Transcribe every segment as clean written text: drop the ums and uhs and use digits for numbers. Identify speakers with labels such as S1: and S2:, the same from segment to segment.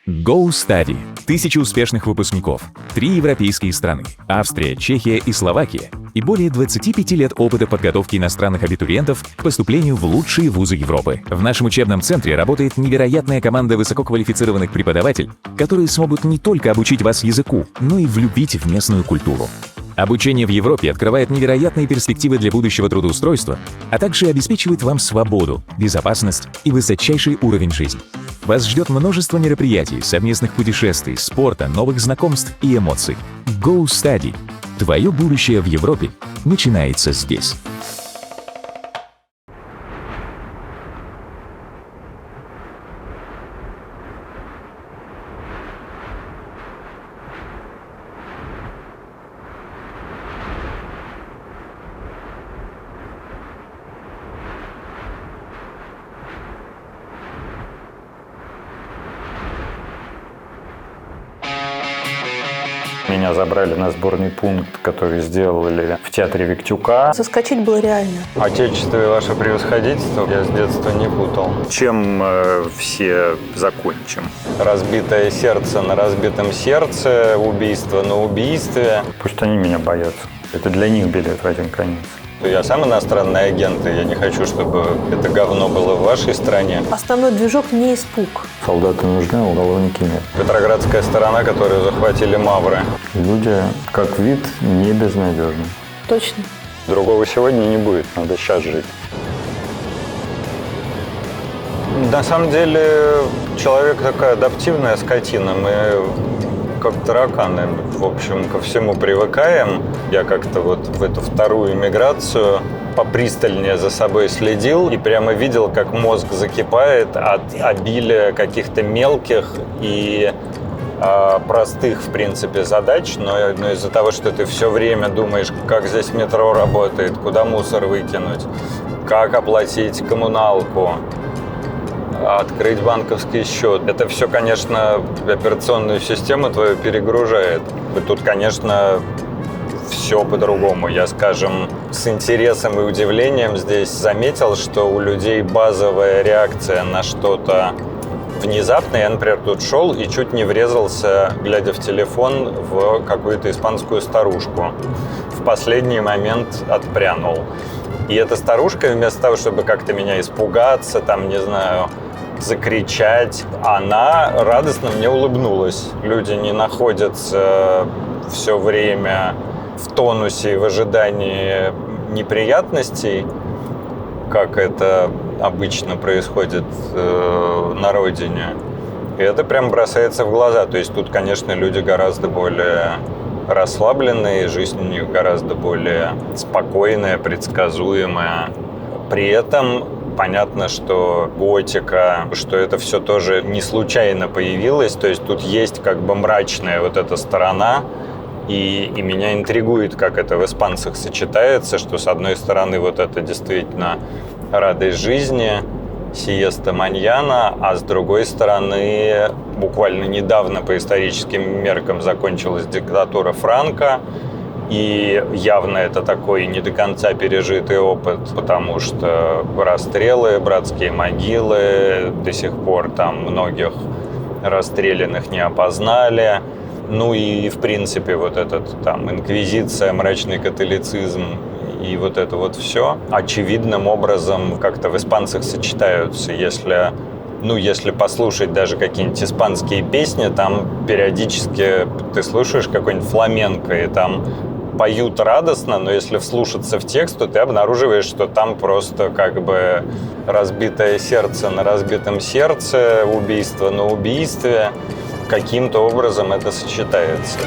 S1: Go Study. 1000 успешных выпускников, 3 европейские страны – Австрия, Чехия и Словакия, и более 25 лет опыта подготовки иностранных абитуриентов к поступлению в лучшие вузы Европы. В нашем учебном центре работает невероятная команда высококвалифицированных преподавателей, которые смогут не только обучить вас языку, но и влюбить в местную культуру. Обучение в Европе открывает невероятные перспективы для будущего трудоустройства, а также обеспечивает вам свободу, безопасность и высочайший уровень жизни. Вас ждет множество мероприятий, совместных путешествий, спорта, новых знакомств и эмоций. Go Study. Твое будущее в Европе начинается здесь.
S2: Меня забрали на сборный пункт, который сделали в театре Виктюка.
S3: Соскочить было реально.
S2: Отечество и ваше превосходительство я с детства не путал. Чем все закончим? Разбитое сердце на разбитом сердце, убийство на убийстве. Пусть они меня боятся. Это для них билет в один конец. Я сам иностранный агент, и я не хочу, чтобы это говно было в вашей стране.
S3: Основной движок не испуг.
S2: Солдаты нужны, а уголовники нет. Петроградская сторона, которую захватили мавры. Люди, как вид, не безнадежны.
S3: Точно.
S2: Другого сегодня не будет, надо сейчас жить. На самом деле, человек такая адаптивная скотина. Мы как тараканы, в общем, ко всему привыкаем. Я как-то вот в эту вторую эмиграцию попристальнее за собой следил и прямо видел, как мозг закипает от обилия каких-то мелких и простых, в принципе, задач, но из-за того, что ты все время думаешь, как здесь метро работает, куда мусор выкинуть, как оплатить коммуналку, открыть банковский счет. Это все, конечно, операционную систему твою перегружает. И тут, конечно, все по-другому. Я, скажем, с интересом и удивлением здесь заметил, что у людей базовая реакция на что-то внезапное. Я, например, тут шел и чуть не врезался, глядя в телефон, в какую-то испанскую старушку. В последний момент отпрянул. И эта старушка, вместо того, чтобы как-то меня испугаться, там, не знаю, закричать, она радостно мне улыбнулась. Люди не находятся все время в тонусе, в ожидании неприятностей, как это обычно происходит на родине. И это прям бросается в глаза. То есть тут, конечно, люди гораздо более расслабленные, жизнь у них гораздо более спокойная, предсказуемая. При этом понятно, что готика, что это все тоже не случайно появилось. То есть тут есть как бы мрачная вот эта сторона. И меня интригует, как это в испанцах сочетается, что с одной стороны вот это действительно радость жизни, сиеста маньяна, а с другой стороны буквально недавно по историческим меркам закончилась диктатура Франко. И явно это такой не до конца пережитый опыт, потому что расстрелы, братские могилы, до сих пор там многих расстрелянных не опознали. Ну и, в принципе, вот этот там инквизиция, мрачный католицизм и вот это вот все очевидным образом как-то в испанцах сочетаются. Если послушать даже какие-нибудь испанские песни, там периодически ты слушаешь какой-нибудь фламенко, и там поют радостно, но если вслушаться в текст, то ты обнаруживаешь, что там просто как бы разбитое сердце на разбитом сердце, убийство на убийстве. Каким-то образом это сочетается.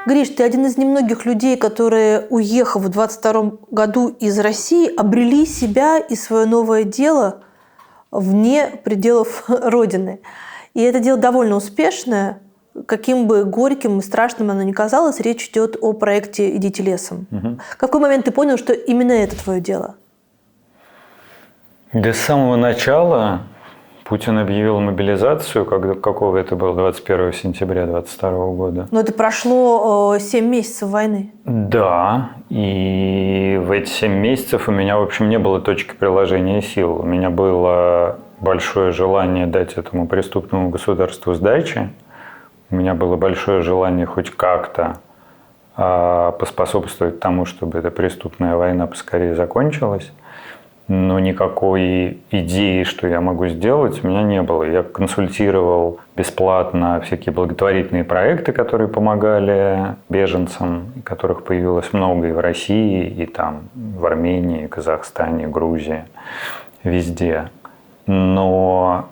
S3: Гриш, ты один из немногих людей, которые, уехав в 22 году из России, обрели себя и свое новое дело вне пределов Родины. И это дело довольно успешное. Каким бы горьким и страшным оно ни казалось, речь идет о проекте «Идите лесом». Угу. В какой момент ты понял, что именно это твое дело?
S2: До самого начала Путин объявил мобилизацию, какого это было, 21 сентября 2022 года.
S3: Но это прошло 7 месяцев войны.
S2: Да, и в эти 7 месяцев у меня, в общем, не было точки приложения сил. У меня было большое желание дать этому преступному государству сдачи. У меня было большое желание хоть как-то поспособствовать тому, чтобы эта преступная война поскорее закончилась. Но никакой идеи, что я могу сделать, у меня не было. Я консультировал бесплатно всякие благотворительные проекты, которые помогали беженцам, которых появилось много и в России, и там в Армении, Казахстане, Грузии, везде. Но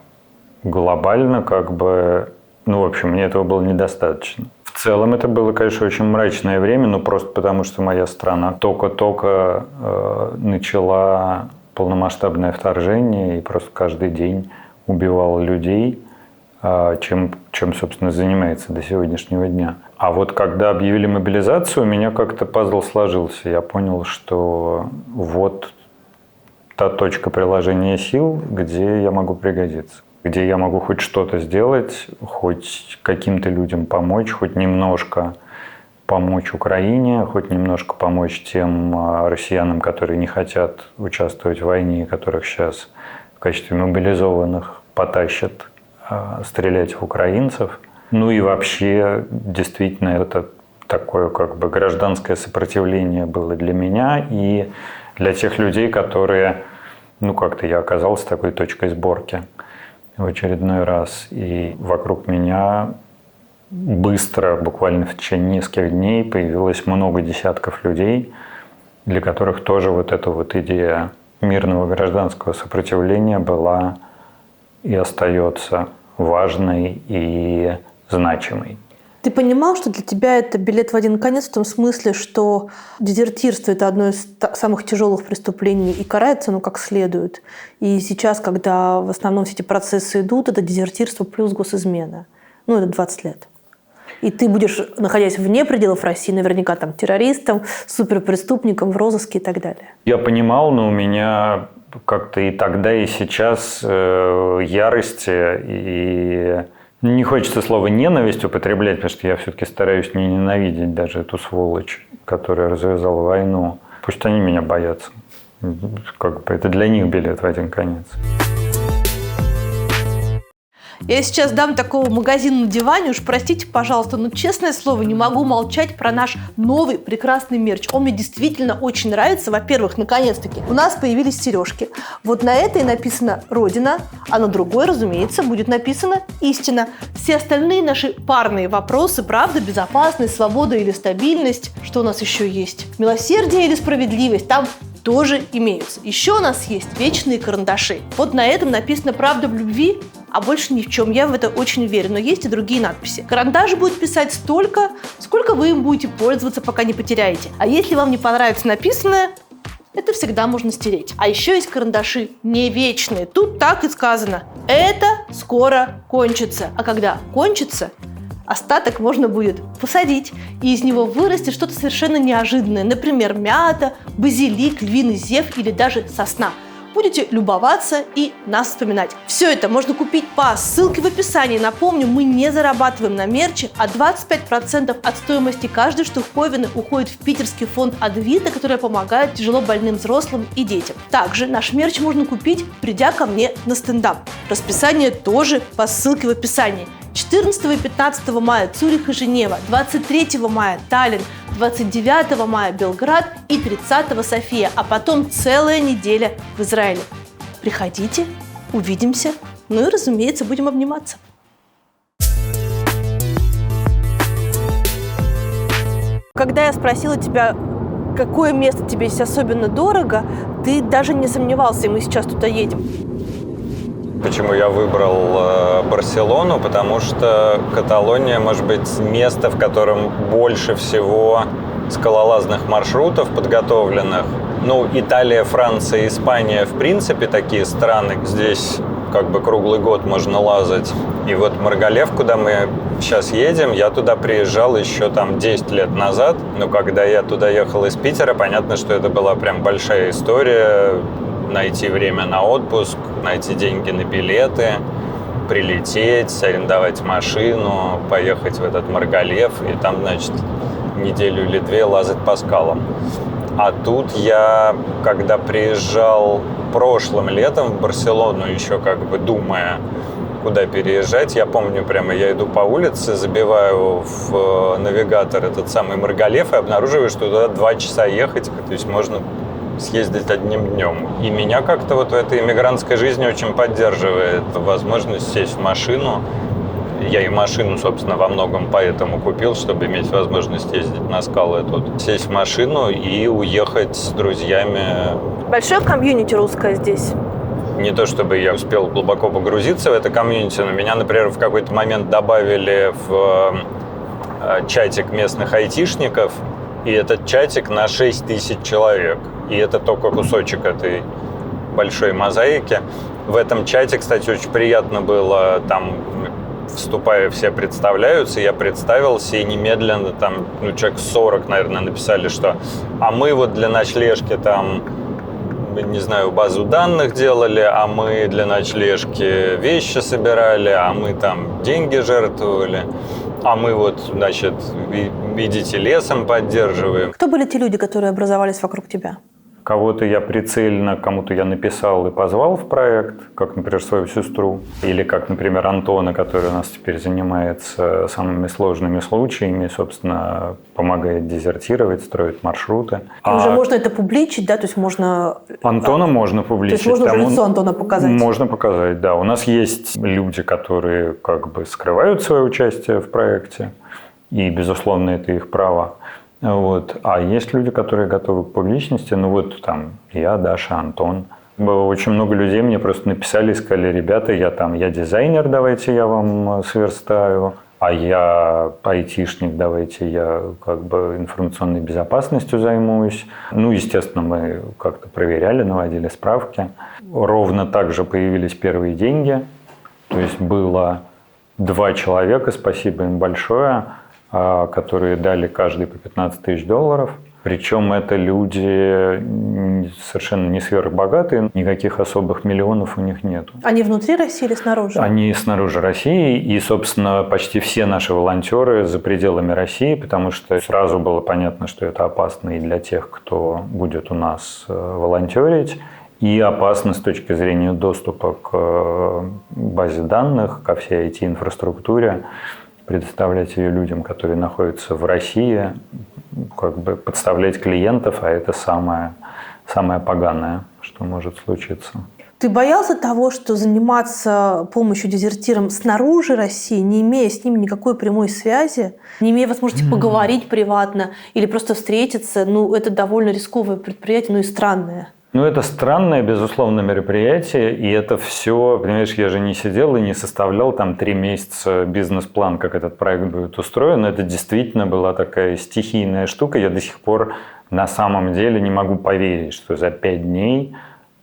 S2: глобально в общем, мне этого было недостаточно. В целом это было, конечно, очень мрачное время, но просто потому, что моя страна только-только начала полномасштабное вторжение и просто каждый день убивала людей, чем, собственно, занимается до сегодняшнего дня. А вот когда объявили мобилизацию, у меня как-то пазл сложился. Я понял, что вот та точка приложения сил, где я могу пригодиться, где я могу хоть что-то сделать, хоть каким-то людям помочь, хоть немножко помочь Украине, хоть немножко помочь тем россиянам, которые не хотят участвовать в войне, которых сейчас в качестве мобилизованных потащат стрелять в украинцев. Ну и вообще, действительно, это такое гражданское сопротивление было для меня и для тех людей, которые, я оказался такой точкой сборки в очередной раз. И вокруг меня быстро, буквально в течение нескольких дней, появилось много десятков людей, для которых тоже вот эта вот идея мирного гражданского сопротивления была и остается важной и значимой.
S3: Ты понимал, что для тебя это билет в один конец, в том смысле, что дезертирство – это одно из самых тяжелых преступлений и карается как следует. И сейчас, когда в основном все эти процессы идут, это дезертирство плюс госизмена. Это 20 лет. И ты будешь, находясь вне пределов России, наверняка там террористом, суперпреступником, в розыске и так далее.
S2: Я понимал, но у меня как-то и тогда, и сейчас ярости и... Не хочется слово «ненависть» употреблять, потому что я все-таки стараюсь не ненавидеть даже эту сволочь, которая развязала войну. Пусть они меня боятся. Это для них билет в один конец.
S3: Я сейчас дам такого магазина на диване, уж простите, пожалуйста, но, честное слово, не могу молчать про наш новый прекрасный мерч. Он мне действительно очень нравится. Во-первых, наконец-таки, у нас появились сережки. Вот на этой написано «Родина», а на другой, разумеется, будет написано «Истина». Все остальные наши парные вопросы, правда, безопасность, свобода или стабильность, что у нас еще есть, милосердие или справедливость, там тоже имеются. Еще у нас есть вечные карандаши. Вот на этом написано «Правда в любви», а больше ни в чем. Я в это очень верю. Но есть и другие надписи. Карандаш будет писать столько, сколько вы им будете пользоваться, пока не потеряете. А если вам не понравится написанное, это всегда можно стереть. А еще есть карандаши не вечные. Тут так и сказано. Это скоро кончится. А когда кончится, остаток можно будет посадить, и из него вырастет что-то совершенно неожиданное. Например, мята, базилик, львиный зев или даже сосна. Будете любоваться и нас вспоминать. Все это можно купить по ссылке в описании. Напомню, мы не зарабатываем на мерче, а 25% от стоимости каждой штуковины уходит в питерский фонд Адвита, который помогает тяжело больным взрослым и детям. Также наш мерч можно купить, придя ко мне на стендап. Расписание тоже по ссылке в описании. 14 и 15 мая Цюрих и Женева, 23 мая Таллин, 29 мая Белград и 30 София, а потом целая неделя в Израиле. Приходите, увидимся, и, разумеется, будем обниматься. Когда я спросила тебя, какое место тебе здесь особенно дорого, ты даже не сомневался, и мы сейчас туда едем.
S2: Почему я выбрал Барселону? Потому что Каталония, может быть, место, в котором больше всего скалолазных маршрутов подготовленных. Италия, Франция, Испания, в принципе, такие страны. Здесь круглый год можно лазать. И вот Маргалев, куда мы сейчас едем, я туда приезжал еще 10 лет назад. Но когда я туда ехал из Питера, понятно, что это была прям большая история. найти время на отпуск, найти деньги на билеты, прилететь, арендовать машину, поехать в этот Маргалеф и там, значит, неделю или две лазать по скалам. А тут я, когда приезжал прошлым летом в Барселону, еще как бы думая, куда переезжать, я помню прямо, я иду по улице, забиваю в навигатор этот самый Маргалеф и обнаруживаю, что туда 2 часа ехать, то есть можно съездить одним днем. И меня как-то вот в этой иммигрантской жизни очень поддерживает возможность сесть в машину. Я и машину, собственно, во многом поэтому купил, чтобы иметь возможность ездить на скалы тут. Сесть в машину и уехать с друзьями.
S3: Большое комьюнити русское здесь?
S2: Не то чтобы я успел глубоко погрузиться в это комьюнити, но меня, например, в какой-то момент добавили в чатик местных айтишников, и этот чатик на 6 тысяч человек. И это только кусочек этой большой мозаики. В этом чате, кстати, очень приятно было, там, вступая, все представляются, я представился, и немедленно там, человек 40, наверное, написали, что «а мы вот для ночлежки там, не знаю, базу данных делали, а мы для ночлежки вещи собирали, а мы там деньги жертвовали, а мы вот, значит, видите, лесом поддерживаем».
S3: Кто были те люди, которые образовались вокруг тебя?
S4: Кого-то я прицельно, кому-то я написал и позвал в проект, как, например, свою сестру. Или как, например, Антона, который у нас теперь занимается самыми сложными случаями, собственно, помогает дезертировать, строит маршруты.
S3: Уже можно это публичить, да? То есть можно...
S4: Антона можно публичить.
S3: То есть можно уже лицо Антона показать?
S4: Можно показать, да. У нас есть люди, которые как бы скрывают свое участие в проекте, и, безусловно, это их право. Вот. А есть люди, которые готовы к публичности. Ну вот там я, Даша, Антон. Было очень много людей, мне просто написали, сказали: ребята, я дизайнер, давайте я вам сверстаю. А я айтишник, давайте я как бы информационной безопасностью займусь. Ну, естественно, мы как-то проверяли, наводили справки. Ровно так же появились первые деньги. То есть было 2 человека, спасибо им большое, которые дали каждый по $15 тысяч. Причем это люди совершенно не сверхбогатые, никаких особых миллионов у них нет.
S3: Они внутри России или снаружи?
S4: Они снаружи России, и, собственно, почти все наши волонтеры за пределами России, потому что сразу было понятно, что это опасно и для тех, кто будет у нас волонтерить, и опасно с точки зрения доступа к базе данных, ко всей IT-инфраструктуре. Предоставлять ее людям, которые находятся в России, как бы подставлять клиентов, а это самое поганое, что может случиться.
S3: Ты боялся того, что заниматься помощью дезертирам снаружи России, не имея с ними никакой прямой связи, не имея возможности поговорить приватно или просто встретиться, это довольно рисковое предприятие, и странное?
S4: Это странное, безусловно, мероприятие, и это все, понимаешь, я же не сидел и не составлял там 3 месяца бизнес-план, как этот проект будет устроен. Это действительно была такая стихийная штука. Я до сих пор на самом деле не могу поверить, что за 5 дней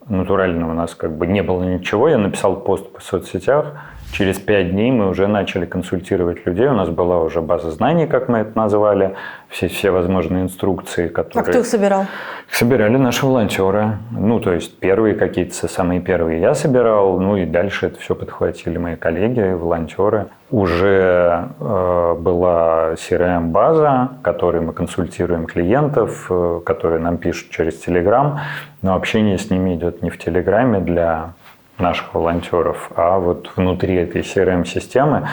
S4: натурально у нас как бы не было ничего. Я написал пост в соцсетях. Через 5 дней мы уже начали консультировать людей. У нас была уже база знаний, как мы это назвали, все возможные инструкции, которые...
S3: А кто их собирал?
S4: Их собирали наши волонтеры. То есть первые какие-то, самые первые я собирал, и дальше это все подхватили мои коллеги, волонтеры. Уже была CRM-база, которой мы консультируем клиентов, которые нам пишут через Telegram, но общение с ними идет не в Телеграме для наших волонтеров, а вот внутри этой CRM-системы,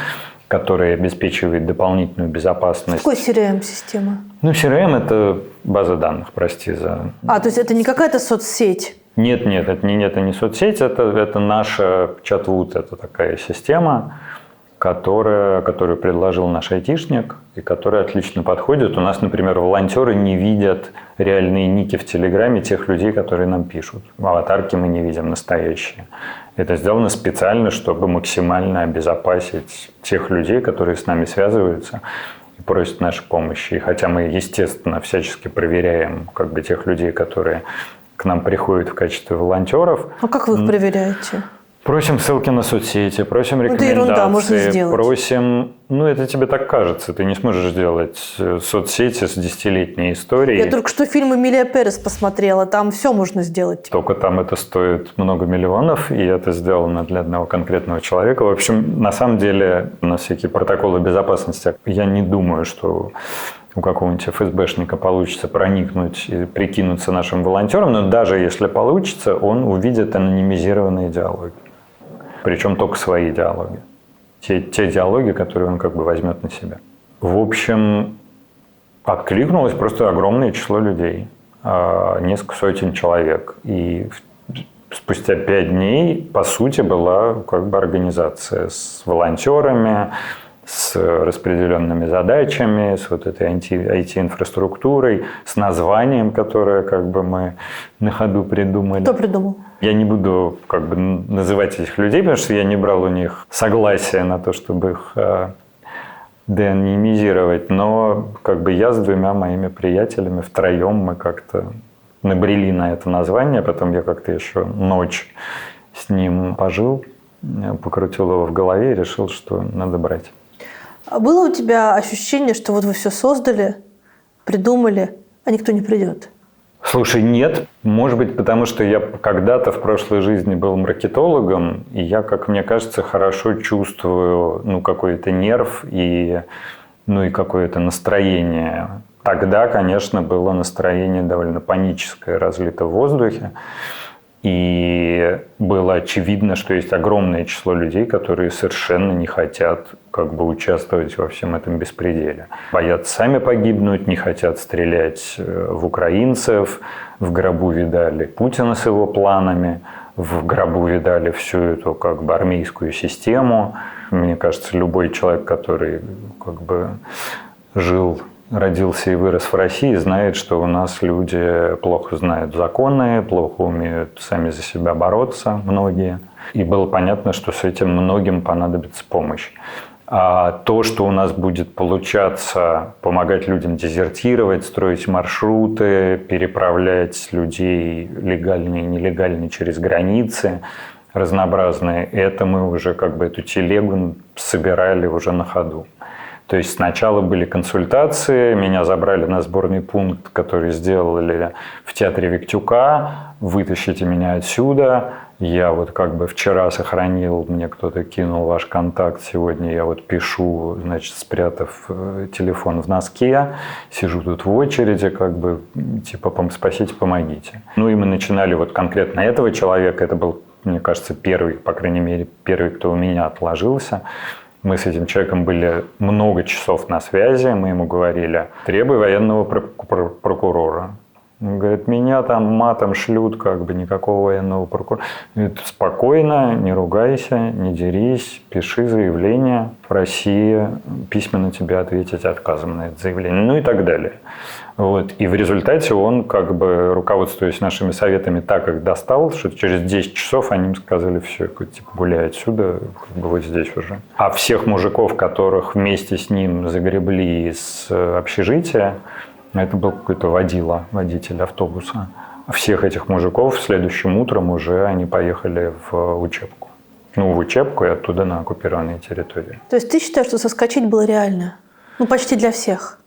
S4: которая обеспечивает дополнительную безопасность.
S3: Какой CRM-система?
S4: CRM – это база данных, прости за...
S3: то есть это не какая-то соцсеть?
S4: Нет, это не соцсеть, это наша чат-вуд, это такая система, которую предложил наш айтишник и которая отлично подходит. У нас, например, волонтеры не видят реальные ники в Телеграме тех людей, которые нам пишут. Аватарки мы не видим настоящие. Это сделано специально, чтобы максимально обезопасить тех людей, которые с нами связываются и просят нашей помощи. И хотя мы, естественно, всячески проверяем тех людей, которые к нам приходят в качестве волонтеров.
S3: А как вы их проверяете?
S4: Просим ссылки на соцсети, просим рекомендации,
S3: это ерунда, можно сделать.
S4: просим... это тебе так кажется, ты не сможешь сделать соцсети с 10-летней историей.
S3: Я только что фильм «Эмилия Перес» посмотрела, там все можно сделать.
S4: Только там это стоит много миллионов, и это сделано для одного конкретного человека. В общем, на самом деле, на всякие протоколы безопасности, я не думаю, что у какого-нибудь ФСБшника получится проникнуть и прикинуться нашим волонтером, но даже если получится, он увидит анонимизированные диалоги. Причем только свои диалоги. Те диалоги, которые он возьмет на себя. В общем, откликнулось просто огромное число людей. Несколько сотен человек. И спустя 5 дней, по сути, была организация с волонтерами, с распределенными задачами, с этой IT-инфраструктурой, с названием, которое мы на ходу придумали.
S3: Кто придумал? Я
S4: не буду называть этих людей, потому что я не брал у них согласия на то, чтобы их деанонимизировать, но я с 2 моими приятелями втроем мы как-то набрели на это название, потом я как-то еще ночь с ним пожил, покрутил его в голове и решил, что надо брать.
S3: А было у тебя ощущение, что вы все создали, придумали, а никто не придет?
S4: Слушай, нет. Может быть, потому что я когда-то в прошлой жизни был маркетологом, и я, как мне кажется, хорошо чувствую какой-то нерв и какое-то настроение. Тогда, конечно, было настроение довольно паническое, разлито в воздухе. И было очевидно, что есть огромное число людей, которые совершенно не хотят участвовать во всем этом беспределе. Боятся сами погибнуть, не хотят стрелять в украинцев. В гробу видали Путина с его планами. В гробу видали всю эту армейскую систему. Мне кажется, любой человек, который родился и вырос в России, знает, что у нас люди плохо знают законы, плохо умеют сами за себя бороться, многие. И было понятно, что с этим многим понадобится помощь. А то, что у нас будет получаться помогать людям дезертировать, строить маршруты, переправлять людей легальные и нелегальные через границы разнообразные, это мы уже эту телегу собирали уже на ходу. То есть сначала были консультации, меня забрали на сборный пункт, который сделали в театре Виктюка, вытащите меня отсюда. Я вчера сохранил, мне кто-то кинул ваш контакт, сегодня я пишу, спрятав телефон в носке, сижу тут в очереди, спасите, помогите. И мы начинали конкретно этого человека, это был, мне кажется, первый, по крайней мере, первый, кто у меня отложился. Мы с этим человеком были много часов на связи, мы ему говорили, требуй военного прокурора. Он говорит, меня там матом шлют, никакого военного прокурора. Говорит, спокойно, не ругайся, не дерись, пиши заявление. В России письменно тебе ответить отказом на это заявление, и так далее. И в результате он, руководствуясь нашими советами, так как достал, что через 10 часов они им сказали, все, гуляй отсюда, здесь уже. А всех мужиков, которых вместе с ним загребли из общежития, это был какой-то водитель автобуса. Всех этих мужиков следующим утром уже они поехали в учебку. В учебку и оттуда на оккупированные территории.
S3: То есть ты считаешь, что соскочить было реально? Почти для всех?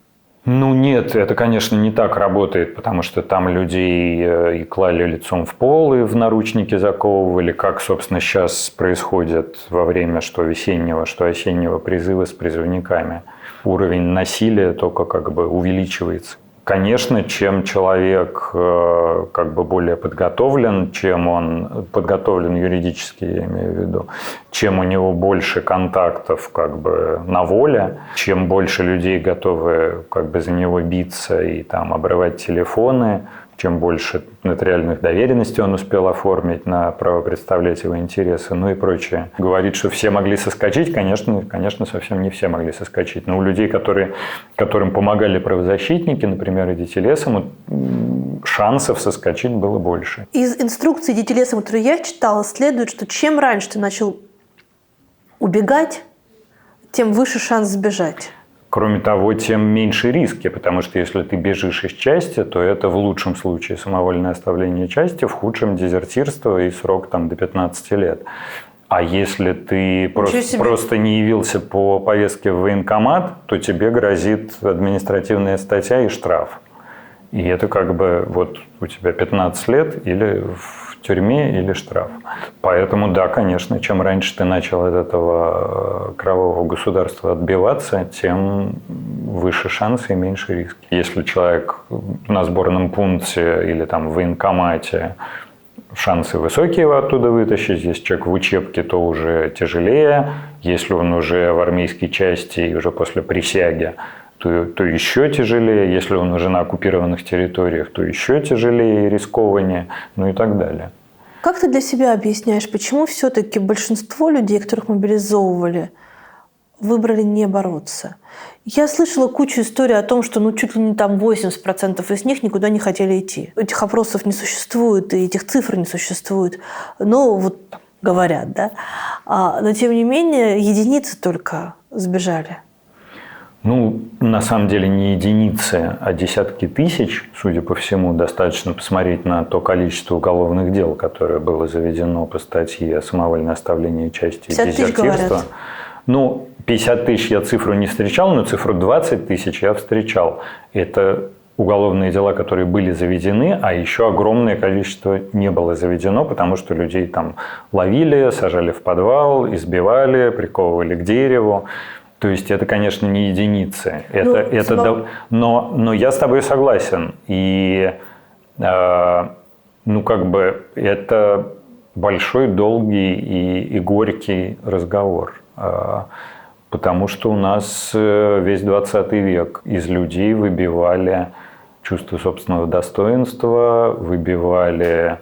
S4: Нет, это, конечно, не так работает, потому что там людей и клали лицом в пол, и в наручники заковывали, как, собственно, сейчас происходит во время что весеннего, что осеннего призыва с призывниками. Уровень насилия только увеличивается. Конечно, чем человек более подготовлен, чем он подготовлен юридически, я имею в виду, чем у него больше контактов на воле, чем больше людей готовы за него биться и обрывать телефоны, чем больше нотариальных доверенностей он успел оформить на право представлять его интересы, и прочее. Говорит, что все могли соскочить, конечно, совсем не все могли соскочить. Но у людей, которым помогали правозащитники, например, и дети лесом, шансов соскочить было больше.
S3: Из инструкции дети лесом, которую я читала, следует, что чем раньше ты начал убегать, тем выше шанс сбежать.
S4: Кроме того, тем меньше риски, потому что если ты бежишь из части, то это в лучшем случае самовольное оставление части, в худшем дезертирство и срок до 15 лет. А если ты просто не явился по повестке в военкомат, то тебе грозит административная статья и штраф. И это как бы вот у тебя 15 лет или в тюрьме, или штраф. Поэтому да, конечно, чем раньше ты начал от этого кровавого государства отбиваться, тем выше шансы и меньше риски. Если человек на сборном пункте или там в военкомате, шансы высокие его оттуда вытащить. Если человек в учебке, то уже тяжелее. Если он уже в армейской части и уже после присяги, то еще тяжелее. Если он уже на оккупированных территориях, то еще тяжелее и рискованнее, ну и так далее.
S3: Как ты для себя объясняешь, почему все-таки большинство людей, которых мобилизовывали, выбрали не бороться? Я слышала кучу историй о том, что чуть ли не там 80% из них никуда не хотели идти. Этих опросов не существует, и этих цифр не существует. Но вот говорят, да? Но тем не менее, единицы только сбежали.
S4: На самом деле не единицы, а десятки тысяч, судя по всему. Достаточно посмотреть на то количество уголовных дел, которое было заведено по статье о самовольном оставлении части и дезертирства. 50 тысяч я цифру не встречал, но цифру 20 тысяч я встречал. Это уголовные дела, которые были заведены, а еще огромное количество не было заведено, потому что людей там ловили, сажали в подвал, избивали, приковывали к дереву. То есть это, конечно, не единицы. Но я с тобой согласен. И это большой, долгий и горький разговор. Потому что у нас весь 20 век из людей выбивали чувство собственного достоинства, выбивали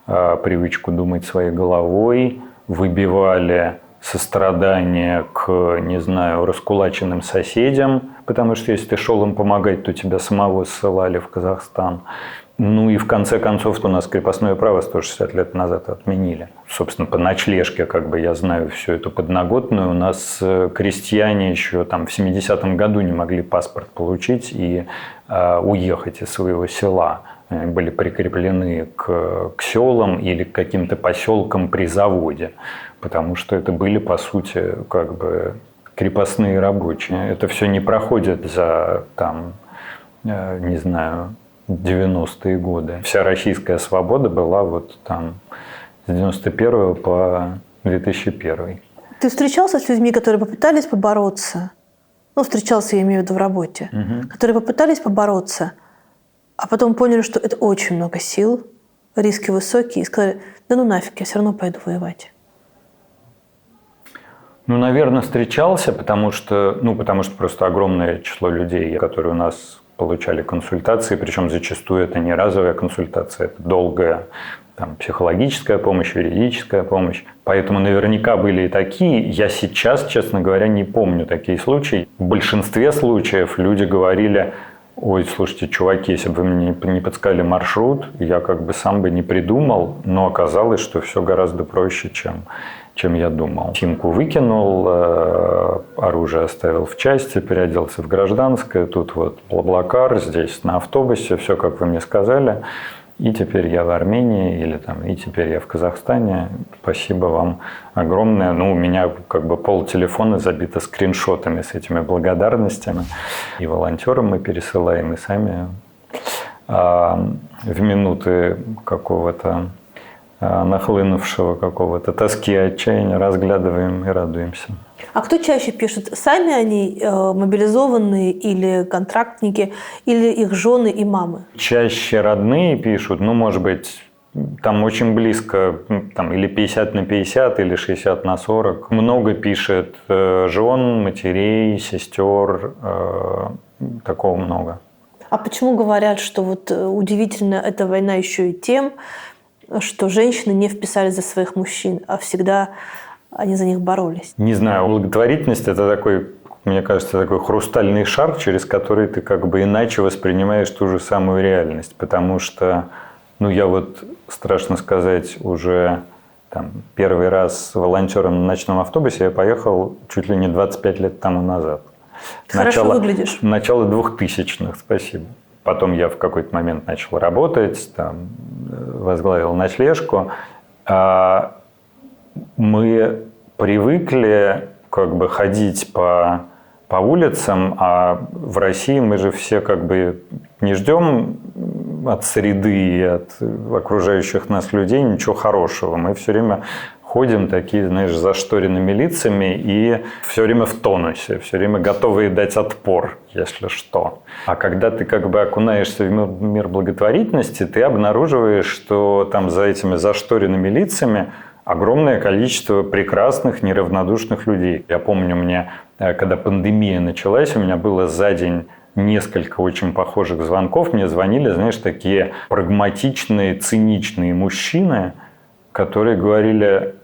S4: привычку думать своей головой, выбивали сострадание к, раскулаченным соседям, потому что если ты шел им помогать, то тебя самого ссылали в Казахстан. И в конце концов у нас крепостное право 160 лет назад отменили. Собственно, по ночлежке, я знаю всю эту подноготную. У нас крестьяне еще в 70-м году не могли паспорт получить и уехать из своего села. Они были прикреплены к селам или к каким-то поселкам при заводе, потому что это были, по сути, крепостные рабочие. Это все не проходит за, 90-е годы. Вся российская свобода была с 91 по 2001.
S3: Ты встречался с людьми, которые попытались побороться? Встречался, я имею в виду, в работе. Которые попытались побороться, а потом поняли, что это очень много сил, риски высокие, и сказали, да нафиг, я все равно пойду воевать.
S4: Наверное, встречался, потому что просто огромное число людей, которые у нас получали консультации, причем зачастую это не разовая консультация, это долгая психологическая помощь, юридическая помощь. Поэтому наверняка были и такие. Я сейчас, честно говоря, не помню такие случаи. В большинстве случаев люди говорили: ой, слушайте, чуваки, если бы вы мне не подсказали маршрут, я сам бы не придумал, но оказалось, что все гораздо проще, чем я думал. Симку выкинул, оружие оставил в части, переоделся в гражданское, тут Блаблакар, здесь на автобусе, все, как вы мне сказали. И теперь я в Армении, и теперь я в Казахстане. Спасибо вам огромное. У меня полтелефона забито скриншотами с этими благодарностями. И волонтерам мы пересылаем, и сами в минуты какого-то нахлынувшего какого-то тоски и отчаяния разглядываем и радуемся.
S3: А кто чаще пишет? Сами они мобилизованные или контрактники, или их жены и мамы?
S4: Чаще родные пишут, может быть, очень близко, или 50/50, или 60/40. Много пишет жен, матерей, сестер, такого много.
S3: А почему говорят, что удивительно эта война еще и тем, что женщины не вписались за своих мужчин, а всегда они за них боролись?
S4: Не знаю, благотворительность – это такой, мне кажется, такой хрустальный шар, через который ты иначе воспринимаешь ту же самую реальность. Потому что, я страшно сказать, уже первый раз волонтером на ночном автобусе я поехал чуть ли не 25 лет тому назад.
S3: Хорошо выглядишь.
S4: Начало 2000-х, спасибо. Потом я в какой-то момент начал работать, возглавил ночлежку. мы привыкли как бы ходить по улицам, а в России мы же все как бы не ждем от среды и от окружающих нас людей ничего хорошего. Мы все время ходим такие, знаешь, зашторенными лицами и все время в тонусе, все время готовые дать отпор, если что. А когда ты как бы окунаешься в мир благотворительности, ты обнаруживаешь, что там за этими зашторенными лицами огромное количество прекрасных, неравнодушных людей. Я помню, когда пандемия началась, у меня было за день несколько очень похожих звонков. Мне звонили, знаешь, такие прагматичные, циничные мужчины, которые говорили: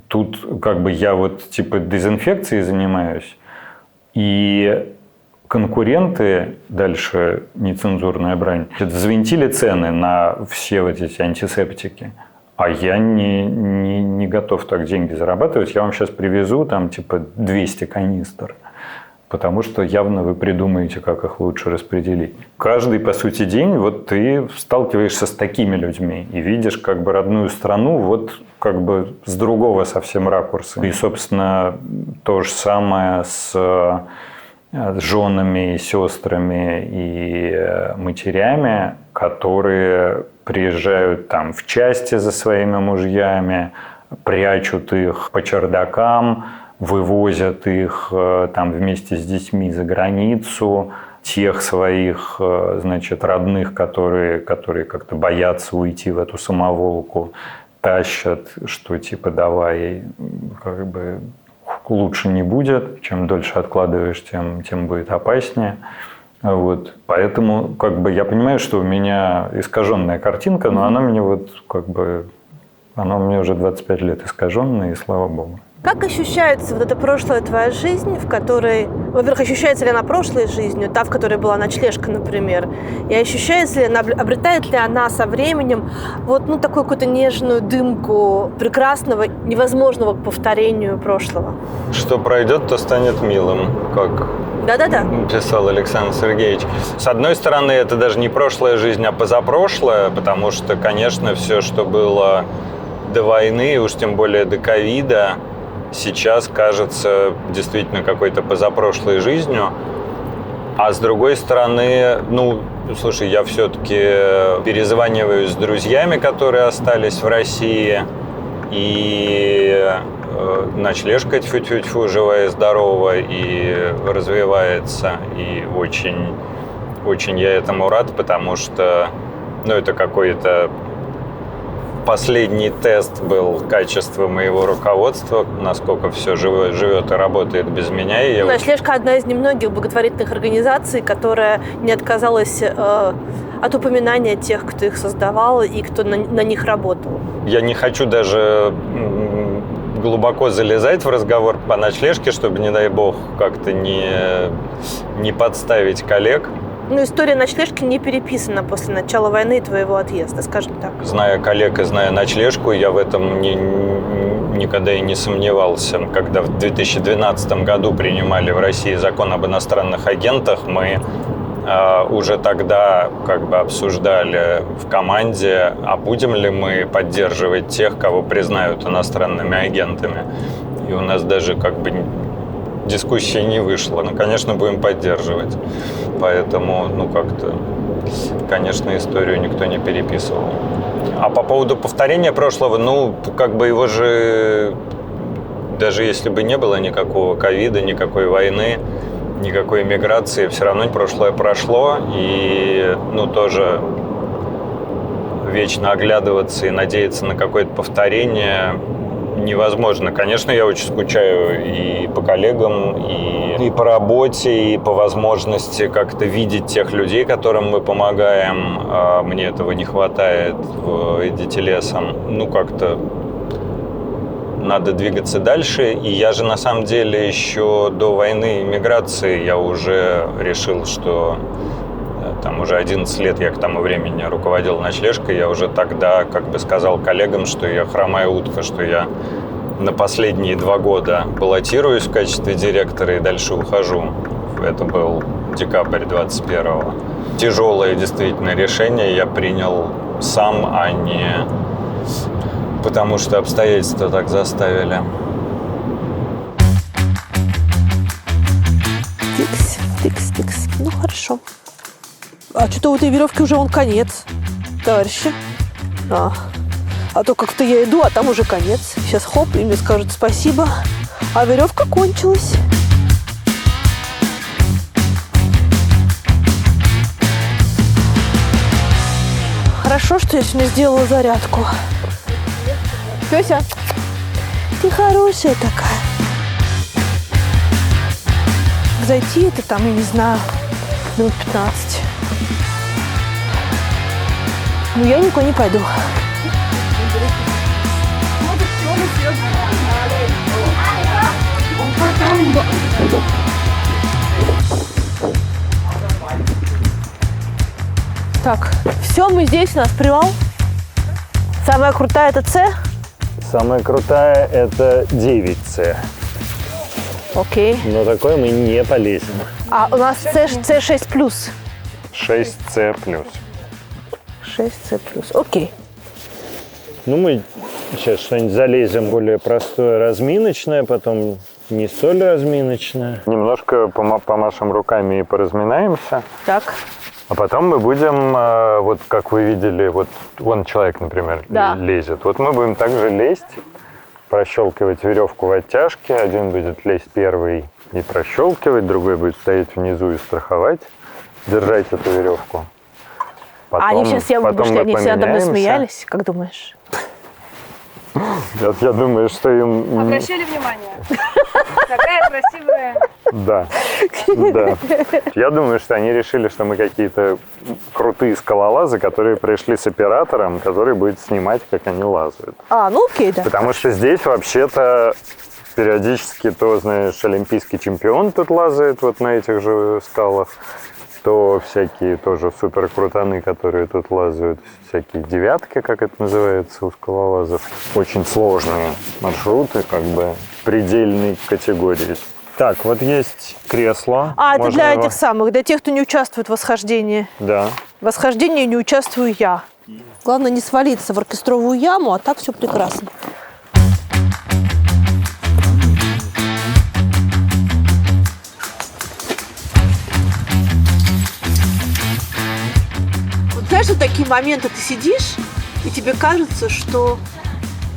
S4: тут как бы я вот типа дезинфекцией занимаюсь, и конкуренты, дальше нецензурная брань, взвинтили цены на все вот эти антисептики. А я не готов так деньги зарабатывать. Я вам сейчас привезу там типа 200 канистр. Потому что явно вы придумаете, как их лучше распределить. Каждый, по сути, день вот ты сталкиваешься с такими людьми и видишь как бы родную страну вот как бы с другого совсем ракурса. И, собственно, то же самое с женами, и сестрами и матерями, которые приезжают там в части за своими мужьями, прячут их по чердакам, вывозят их там вместе с детьми за границу, тех своих, значит, родных, которые как-то боятся уйти в эту самоволку, тащат, что типа давай, как бы лучше не будет, чем дольше откладываешь, тем будет опаснее. Вот. Поэтому как бы я понимаю, что у меня искаженная картинка, но она мне вот как бы, она у меня уже 25 лет искаженная, и слава богу.
S3: Как ощущается вот эта прошлая твоя жизнь, в которой... Во-первых, ощущается ли она прошлой жизнью, та, в которой была ночлежка, например, и ощущается ли она, обретает ли она со временем вот, ну, такую какую-то нежную дымку прекрасного, невозможного к повторению прошлого?
S2: Что пройдет, то станет милым, как писал Александр Сергеевич. С одной стороны, это даже не прошлая жизнь, а позапрошлая, потому что, конечно, все, что было до войны, уж тем более до ковида, сейчас кажется действительно какой-то позапрошлой жизнью. А с другой стороны, ну, слушай, я все-таки перезваниваюсь с друзьями, которые остались в России, и ночлежка тьфу-тьфу-тьфу, живая и здорова, и развивается, и очень, очень я этому рад, потому что, ну, это какой-то последний тест был качества моего руководства, насколько все живет и работает без меня.
S3: Ночлежка – одна из немногих благотворительных организаций, которая не отказалась от упоминания тех, кто их создавал и кто на них работал.
S2: Я не хочу даже глубоко залезать в разговор по ночлежке, чтобы, не дай бог, как-то не подставить коллег.
S3: Ну, история ночлежки не переписана после начала войны и твоего отъезда, скажем так.
S2: Зная коллег и зная ночлежку, я в этом никогда и не сомневался. Когда в 2012 году принимали в России закон об иностранных агентах, мы уже тогда как бы обсуждали в команде, а будем ли мы поддерживать тех, кого признают иностранными агентами. И у нас даже как бы дискуссии не вышло. Ну, конечно, будем поддерживать. Поэтому, ну, как-то, конечно, историю никто не переписывал. А по поводу повторения прошлого, ну, как бы его же, даже если бы не было никакого ковида, никакой войны, никакой миграции, все равно прошлое прошло. И, ну, тоже вечно оглядываться и надеяться на какое-то повторение невозможно. Конечно, я очень скучаю и по коллегам, и по работе, и по возможности как-то видеть тех людей, которым мы помогаем. Мне этого не хватает в «Идите лесом». Ну, как-то надо двигаться дальше. И я же, на самом деле, еще до войны и миграции я уже решил, что там уже 11 лет я к тому времени руководил ночлежкой, я уже тогда как бы сказал коллегам, что я хромая утка, что я на последние 2 года баллотируюсь в качестве директора и дальше ухожу. Это был декабрь 21-го. Тяжелое действительно решение я принял сам, а не потому что обстоятельства так заставили.
S3: Тикс. Ну, хорошо. А что-то у этой веревки уже вон конец, товарищи. А то как-то я иду, а там уже конец. Сейчас хоп, и мне скажут спасибо. А веревка кончилась. Хорошо, что я сегодня сделала зарядку. Пёся, ты хорошая такая. Зайти это там, я не знаю, минут 15. Но я никуда не пойду. Так, все, мы здесь, у нас привал. Самая крутая это С.
S4: Самая крутая – это 9С.
S3: Окей.
S4: Но такое мы не полезем.
S3: А у нас С6 плюс.
S4: 6С плюс.
S3: 6С плюс. Окей.
S4: Ну, мы сейчас что-нибудь залезем более простое, разминочное, потом не столь разминочное. Немножко помашем руками и поразминаемся.
S3: Так.
S4: А потом мы будем, вот как вы видели, вот вон человек, например, лезет. Вот мы будем также лезть, прощелкивать веревку в оттяжке. Один будет лезть первый и прощелкивать, другой будет стоять внизу и страховать, держать эту веревку. Потом,
S3: они сейчас, я думаю, что они все надо мной смеялись, как думаешь?
S4: Я думаю, что им...
S5: Обращали внимание? Такая красивая.
S4: Да. Я думаю, что они решили, что мы какие-то крутые скалолазы, которые пришли с оператором, который будет снимать, как они лазают.
S3: Ну окей, да.
S4: Потому что здесь вообще-то периодически, то, знаешь, олимпийский чемпион тут лазает вот на этих же скалах, то всякие тоже супер крутаны, которые тут лазают, всякие девятки, как это называется у скалолазов. Очень сложные маршруты, как бы предельной категории. Так, вот есть кресло.
S3: Это для этих самых, для тех, кто не участвует в восхождении.
S4: Да.
S3: В восхождении не участвую я. Главное не свалиться в оркестровую яму, а так все прекрасно. Знаешь, вот такие моменты ты сидишь, и тебе кажется, что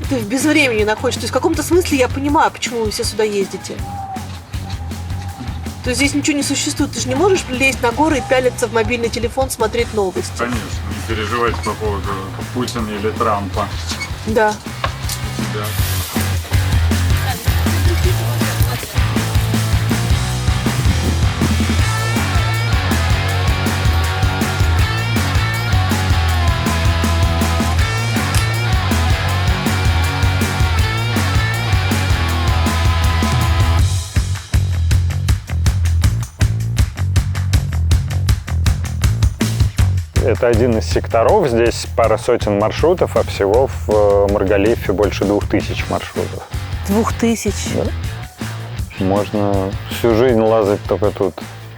S3: ты в безвремени находишься. То есть в каком-то смысле я понимаю, почему вы все сюда ездите. То есть здесь ничего не существует. Ты же не можешь лезть на горы и пялиться в мобильный телефон, смотреть новости.
S6: Конечно, не переживать по поводу Путина или Трампа.
S3: Да.
S6: Да.
S4: Это один из секторов, здесь пара сотен маршрутов, а всего в Маргалифе больше 2000 маршрутов.
S3: 2000?
S4: Да. Можно всю жизнь лазать только тут.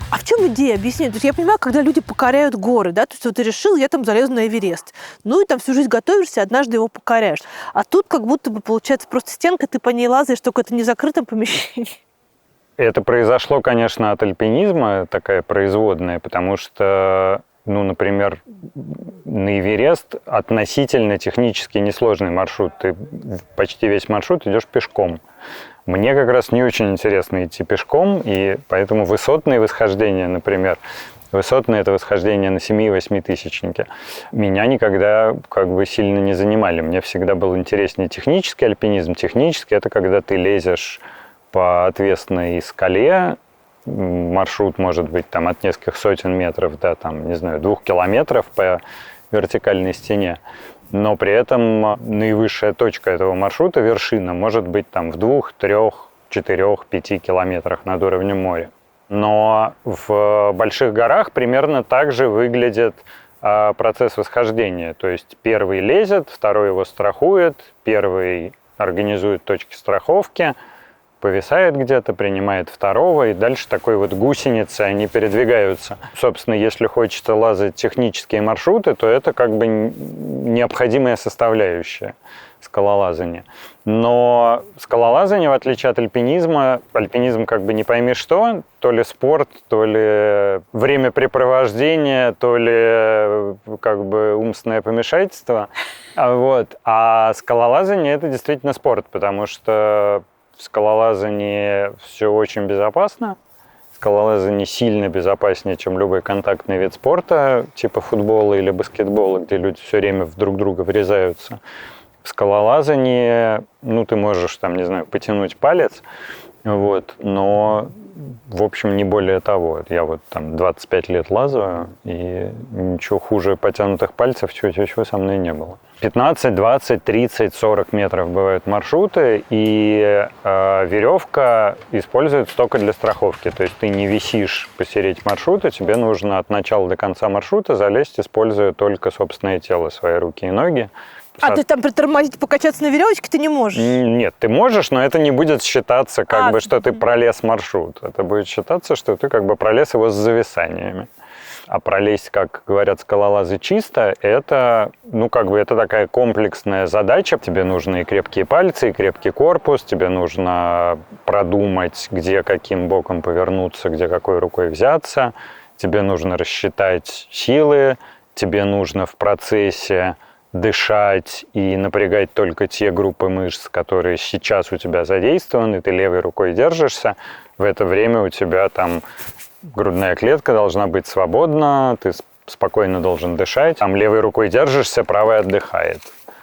S3: А в чем идея? Объясни. То есть я понимаю, когда люди покоряют горы, да, то есть вот ты решил, я там залезу на Эверест. Ну и там всю жизнь готовишься, однажды его покоряешь. А тут как будто бы получается просто стенка, ты по ней лазаешь, только это не в закрытом помещении.
S4: Это произошло, конечно, от альпинизма, такая производная, потому что, ну, например, на Эверест относительно технически несложный маршрут. Ты почти весь маршрут идешь пешком. Мне как раз не очень интересно идти пешком, и поэтому высотные восхождения, например, высотное это восхождение на 7-8 тысячнике, меня никогда как бы сильно не занимали. Мне всегда был интереснее технический альпинизм. Технический это когда ты лезешь по отвесной скале, маршрут может быть там от нескольких сотен метров до, там, не знаю, 2 километров по вертикальной стене. Но при этом наивысшая точка этого маршрута, вершина, может быть там в 2, 3, 4, 5 километрах над уровнем моря. Но в больших горах примерно так же выглядит процесс восхождения. То есть первый лезет, второй его страхует, первый организует точки страховки, повисает где-то, принимает второго, и дальше такой вот гусеницы, они передвигаются. Собственно, если хочется лазать технические маршруты, то это как бы необходимая составляющая. скалолазание. Но скалолазание, в отличие от альпинизма, альпинизм как бы не пойми что, то ли спорт, то ли времяпрепровождение, то ли как бы умственное помешательство. А скалолазание – это действительно спорт, потому что в скалолазании все очень безопасно. Скалолазание сильно безопаснее, чем любой контактный вид спорта, типа футбола или баскетбола, где люди все время в друг друга врезаются. В скалолазании, ты можешь, не знаю, потянуть палец, но, в общем, не более того. Я 25 лет лазаю, и ничего хуже потянутых пальцев чего со мной не было. 15, 20, 30, 40 метров бывают маршруты, и веревка используется только для страховки. То есть ты не висишь посередине маршрута, тебе нужно от начала до конца маршрута залезть, используя только собственное тело, свои руки и ноги.
S3: А ты там притормозить, покачаться на веревочке ты не можешь?
S4: Нет, ты можешь, но это не будет считаться, что ты пролез маршрут. Это будет считаться, что ты пролез его с зависаниями. А пролезть, как говорят скалолазы, чисто, это такая комплексная задача. Тебе нужны и крепкие пальцы, и крепкий корпус, тебе нужно продумать, где каким боком повернуться, где какой рукой взяться, тебе нужно рассчитать силы, тебе нужно в процессе дышать и напрягать только те группы мышц, которые сейчас у тебя задействованы, ты левой рукой держишься, в это время у тебя грудная клетка должна быть свободна, ты спокойно должен дышать, левой рукой держишься, правой отдыхает.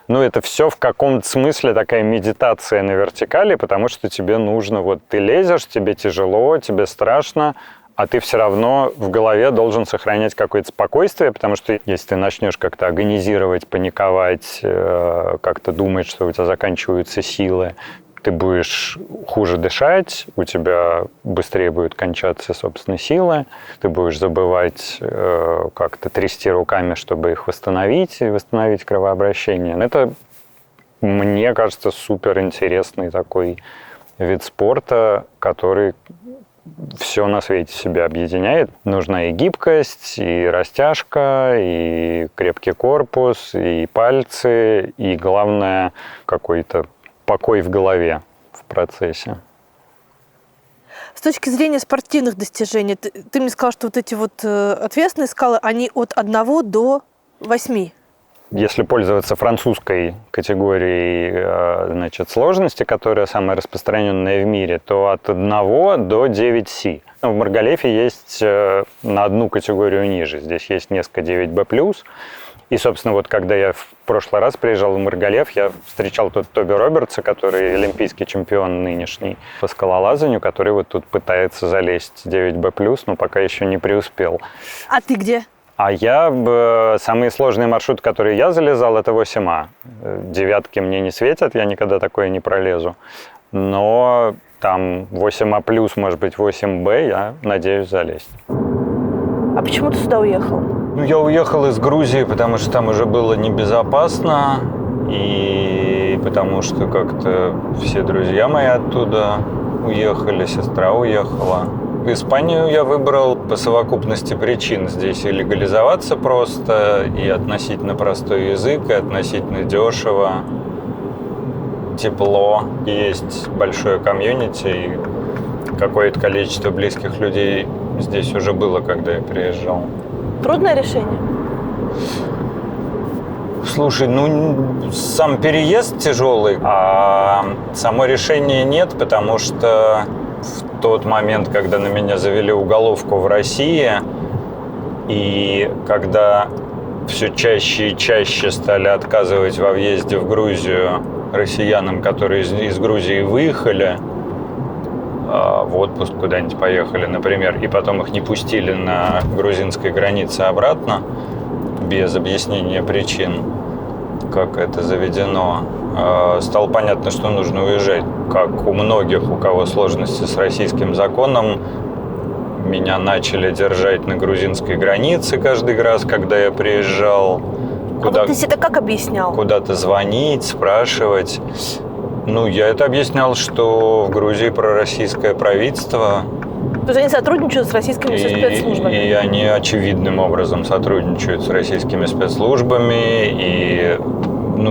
S4: Это все в каком-то смысле такая медитация на вертикали, потому что тебе нужно, ты лезешь, тебе тяжело, тебе страшно, а ты все равно в голове должен сохранять какое-то спокойствие, потому что если ты начнешь как-то агонизировать, паниковать, как-то думать, что у тебя заканчиваются силы, ты будешь хуже дышать, у тебя быстрее будет кончаться собственные силы, ты будешь забывать как-то трясти руками, чтобы их восстановить, и восстановить кровообращение. Это, мне кажется, суперинтересный такой вид спорта, который все на свете себя объединяет. Нужна и гибкость, и растяжка, и крепкий корпус, и пальцы, и, главное, какой-то покой в голове в процессе.
S3: С точки зрения спортивных достижений, ты мне сказал, что эти отвесные скалы, они от 1 до 8.
S4: Если пользоваться французской категорией сложности, которая самая распространенная в мире, то от 1 до 9C. В Маргалефе есть на одну категорию ниже. Здесь есть несколько 9B+. И, собственно, когда я в прошлый раз приезжал в Маргалеф, я встречал тут Тоби Робертса, который олимпийский чемпион нынешний по скалолазанию, который тут пытается залезть 9B+, но пока еще не преуспел.
S3: А ты где?
S4: А самый сложный маршрут, который я залезал, это 8А. 9 мне не светят, я никогда такое не пролезу. Но там 8А+, может быть 8Б, я надеюсь залезть.
S3: А почему ты сюда уехал?
S2: Я уехал из Грузии, потому что там уже было небезопасно. И потому что как-то все друзья мои оттуда уехали, сестра уехала. Испанию я выбрал по совокупности причин. Здесь и легализоваться просто, и относительно простой язык, и относительно дешево, тепло. Есть большое комьюнити, и какое-то количество близких людей здесь уже было, когда я приезжал.
S3: Трудное решение?
S2: Слушай, сам переезд тяжелый, а само решение нет, потому что в тот момент, когда на меня завели уголовку в России, и когда все чаще и чаще стали отказывать во въезде в Грузию россиянам, которые из Грузии выехали в отпуск куда-нибудь поехали, например, и потом их не пустили на грузинской границе обратно без объяснения причин, как это заведено, стало понятно, что нужно уезжать. Как у многих, у кого сложности с российским законом, меня начали держать на грузинской границе каждый раз, когда я приезжал.
S3: Ты себе это как объяснял?
S2: Куда-то звонить, спрашивать. Я это объяснял, что в Грузии пророссийское правительство.
S3: То есть они сотрудничают с российскими спецслужбами?
S2: И они очевидным образом сотрудничают с российскими спецслужбами. И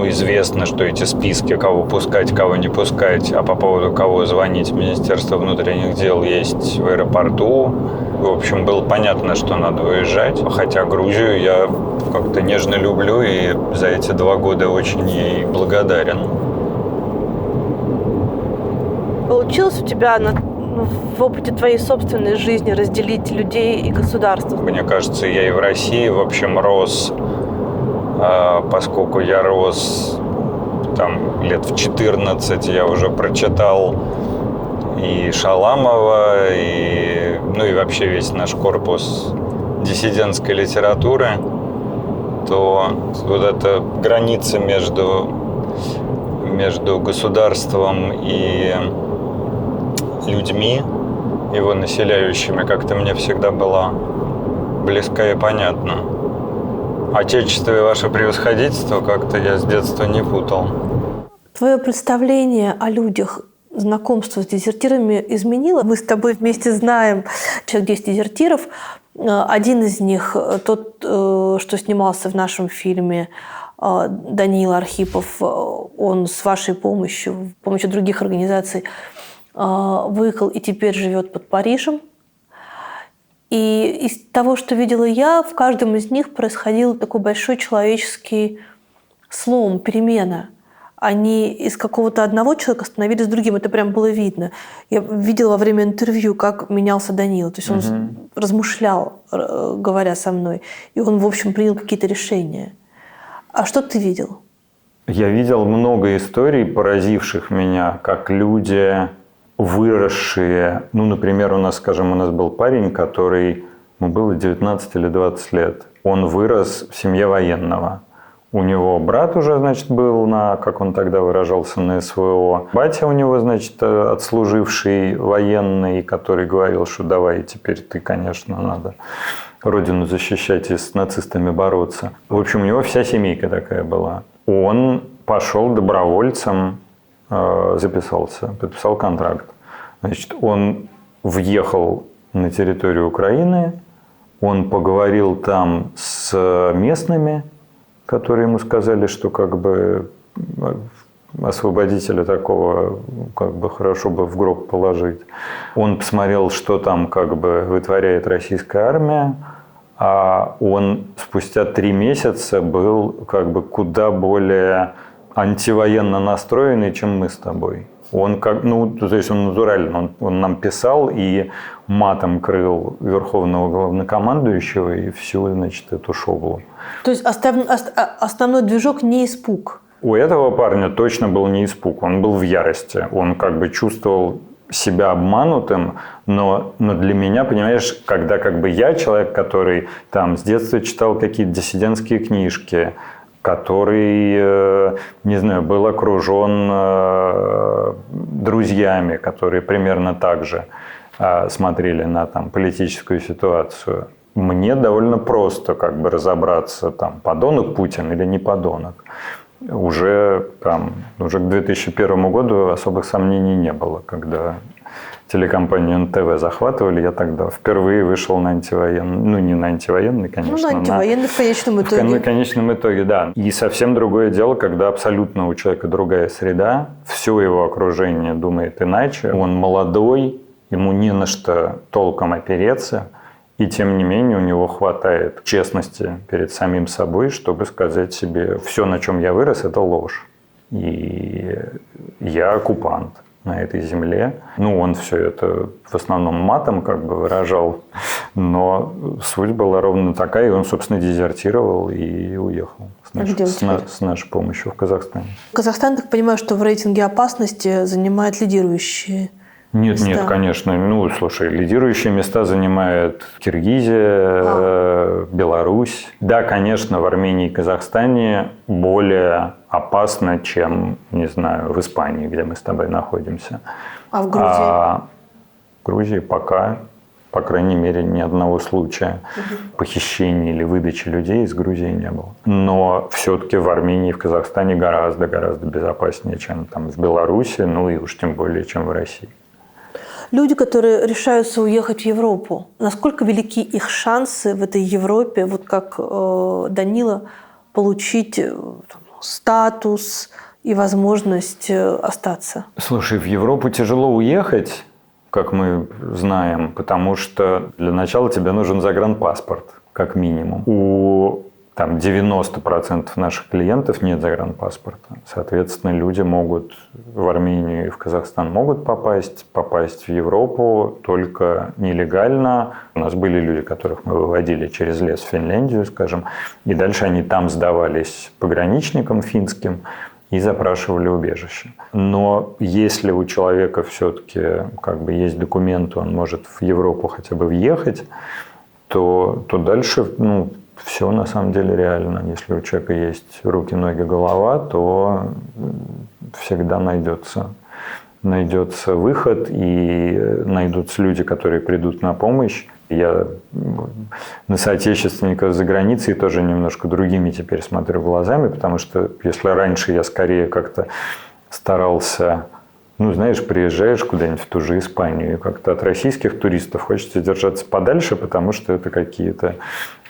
S2: известно, что эти списки, кого пускать, кого не пускать, а по поводу кого звонить в Министерство внутренних дел есть в аэропорту. В общем, было понятно, что надо выезжать. Хотя Грузию я как-то нежно люблю и за эти 2 года очень ей благодарен.
S3: Получилось у тебя в опыте твоей собственной жизни разделить людей и государство?
S2: Мне кажется, я и в России, в общем, рос, поскольку я рос там лет в 14, я уже прочитал и Шаламова, и вообще весь наш корпус диссидентской литературы, то вот эта граница между государством и людьми, его населяющими, как-то мне всегда была близка и понятна. Отечество и ваше превосходительство как-то я с детства не путал.
S3: Твое представление о людях, знакомство с дезертирами изменило? Мы с тобой вместе знаем человек 10 дезертиров. Один из них, тот, что снимался в нашем фильме, Даниил Архипов, он с вашей помощью других организаций выехал и теперь живет под Парижем. И из того, что видела я, в каждом из них происходил такой большой человеческий слом, перемена. Они из какого-то одного человека становились другим. Это прям было видно. Я видела во время интервью, как менялся Даниил. То есть он размышлял, говоря со мной. И он, в общем, принял какие-то решения. А что ты видел?
S4: Я видел много историй, поразивших меня, как люди, выросшие. Например, у нас был парень, который, ему было 19 или 20 лет. Он вырос в семье военного. У него брат уже, был как он тогда выражался, на СВО. Батя у него, отслуживший военный, который говорил, что давай, теперь ты, конечно, надо родину защищать и с нацистами бороться. В общем, у него вся семейка такая была. Он пошел добровольцем, записался, подписал контракт. Он въехал на территорию Украины, он поговорил там с местными, которые ему сказали, что освободителя такого хорошо бы в гроб положить. Он посмотрел, что там вытворяет российская армия, а он спустя 3 месяца был куда более антивоенно настроенный, чем мы с тобой. Он то есть он натурально, он нам писал и матом крыл верховного главнокомандующего и всю, эту шоблу.
S3: То есть основной движок не испуг?
S4: У этого парня точно был не испуг, он был в ярости. Он чувствовал себя обманутым, но для меня, понимаешь, когда я человек, который там с детства читал какие-то диссидентские книжки, который, был окружен друзьями, которые примерно так же смотрели на политическую ситуацию. Мне довольно просто разобраться, подонок Путин или не подонок. Уже к 2001 году особых сомнений не было. Когда телекомпанию НТВ захватывали, я тогда впервые вышел на антивоенный, не на антивоенный, конечно.
S3: На антивоенный в конечном итоге.
S4: В конечном итоге, да. И совсем другое дело, когда абсолютно у человека другая среда, все его окружение думает иначе, он молодой, ему не на что толком опереться, и тем не менее у него хватает честности перед самим собой, чтобы сказать себе, все, на чем я вырос, это ложь. И я оккупант на этой земле. Он все это в основном матом выражал, но суть была ровно такая, и он, собственно, дезертировал и уехал с нашей помощью в Казахстан.
S3: Казахстан, так понимаю, что в рейтинге опасности занимает лидирующие
S4: Нет, конечно. Слушай, лидирующие места занимают Киргизия, Беларусь. Да, конечно, в Армении и Казахстане более опасно, чем, в Испании, где мы с тобой находимся.
S3: А в Грузии?
S4: В Грузии пока, по крайней мере, ни одного случая похищения или выдачи людей из Грузии не было. Но все-таки в Армении и в Казахстане гораздо безопаснее, чем в Беларуси, и уж тем более, чем в России.
S3: Люди, которые решаются уехать в Европу, насколько велики их шансы в этой Европе, как Данила, получить статус и возможность остаться?
S4: Слушай, в Европу тяжело уехать, как мы знаем, потому что для начала тебе нужен загранпаспорт, как минимум. У 90% наших клиентов нет загранпаспорта. Соответственно, люди могут в Армению и в Казахстан могут попасть в Европу только нелегально. У нас были люди, которых мы выводили через лес в Финляндию, скажем, и дальше они там сдавались пограничникам финским и запрашивали убежище. Но если у человека все-таки есть документы, он может в Европу хотя бы въехать, то дальше все на самом деле реально. Если у человека есть руки, ноги, голова, то всегда найдется выход, и найдутся люди, которые придут на помощь. Я на соотечественников за границей тоже немножко другими теперь смотрю глазами, потому что если раньше я скорее как-то старался, приезжаешь куда-нибудь в ту же Испанию, и как-то от российских туристов хочется держаться подальше, потому что это какие-то,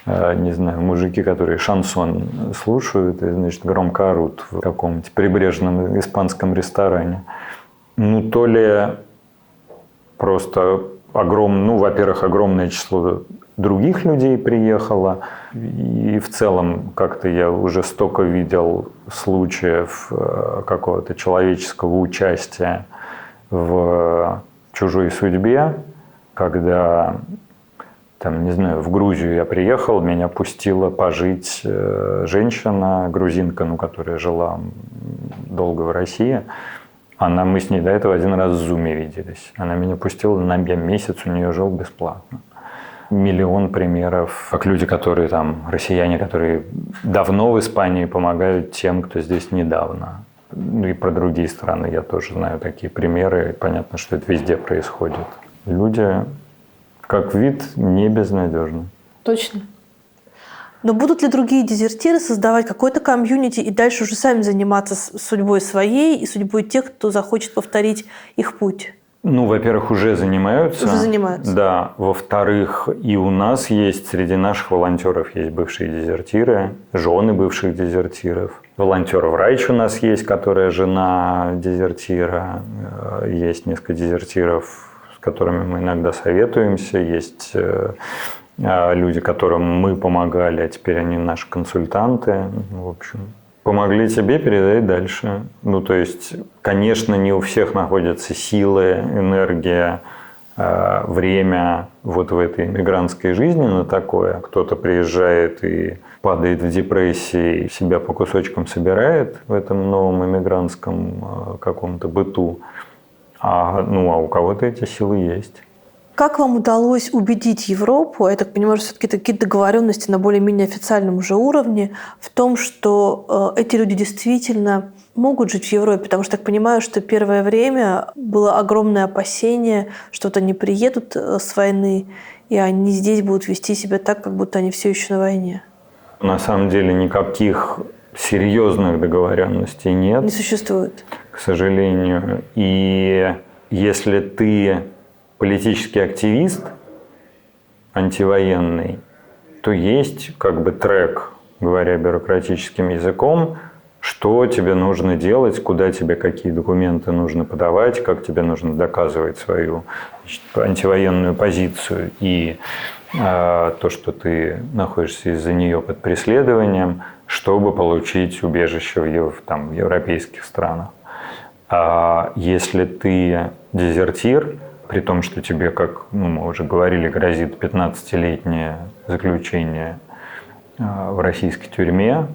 S4: мужики, которые шансон слушают и, громко орут в каком-нибудь прибрежном испанском ресторане. То ли просто во-первых, огромное число других людей приехало, и в целом как-то я уже столько видел случаев какого-то человеческого участия в чужой судьбе, когда в Грузию я приехал, меня пустила пожить женщина, грузинка, которая жила долго в России. Мы с ней до этого один раз в Зуме виделись. Она меня пустила, я месяц у нее жил бесплатно. Миллион примеров, как люди, которые россияне, которые давно в Испании помогают тем, кто здесь недавно. И про другие страны я тоже знаю такие примеры. И понятно, что это везде происходит. Люди, как вид, не безнадежны.
S3: Точно. Но будут ли другие дезертиры создавать какой-то комьюнити и дальше уже сами заниматься судьбой своей и судьбой тех, кто захочет повторить их путь?
S4: Во-первых, уже занимаются.
S3: Уже занимаются.
S4: Да. Во-вторых, и у нас есть, среди наших волонтеров есть бывшие дезертиры, жены бывших дезертиров. Волонтер врач у нас есть, которая жена дезертира. Есть несколько дезертиров, с которыми мы иногда советуемся. Есть люди, которым мы помогали, а теперь они наши консультанты. В общем, помогли тебе, передай дальше. То есть, конечно, не у всех находятся силы, энергия, время в этой иммигрантской жизни на такое. Кто-то приезжает и падает в депрессии, себя по кусочкам собирает в этом новом иммигрантском каком-то быту. А у кого-то эти силы есть.
S3: Как вам удалось убедить Европу, я так понимаю, что все-таки такие договоренности на более-менее официальном уже уровне, в том, что эти люди действительно могут жить в Европе? Потому что, так понимаю, что первое время было огромное опасение, что они приедут с войны, и они здесь будут вести себя так, как будто они все еще на войне.
S4: На самом деле никаких серьезных договоренностей нет.
S3: Не существует.
S4: К сожалению. И если ты политический активист, антивоенный, то есть трек, говоря бюрократическим языком, что тебе нужно делать, куда тебе какие документы нужно подавать, как тебе нужно доказывать свою антивоенную позицию и то, что ты находишься из-за нее под преследованием, чтобы получить убежище в европейских странах. А если ты дезертир, при том, что тебе, как мы уже говорили, грозит 15-летнее заключение в российской тюрьме,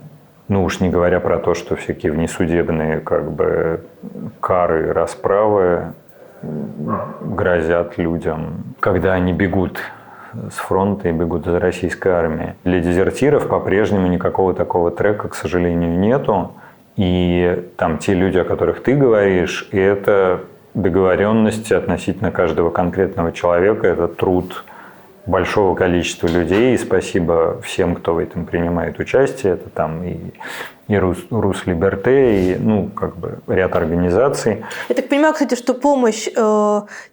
S4: уж не говоря про то, что всякие внесудебные кары, расправы грозят людям, когда они бегут с фронта и бегут из российской армии. Для дезертиров по-прежнему никакого такого трека, к сожалению, нету. И те люди, о которых ты говоришь, это договоренности относительно каждого конкретного человека, это труд большого количества людей. И спасибо всем, кто в этом принимает участие. Это и Рус Либерте, и ряд организаций.
S3: Я так понимаю, кстати, что помощь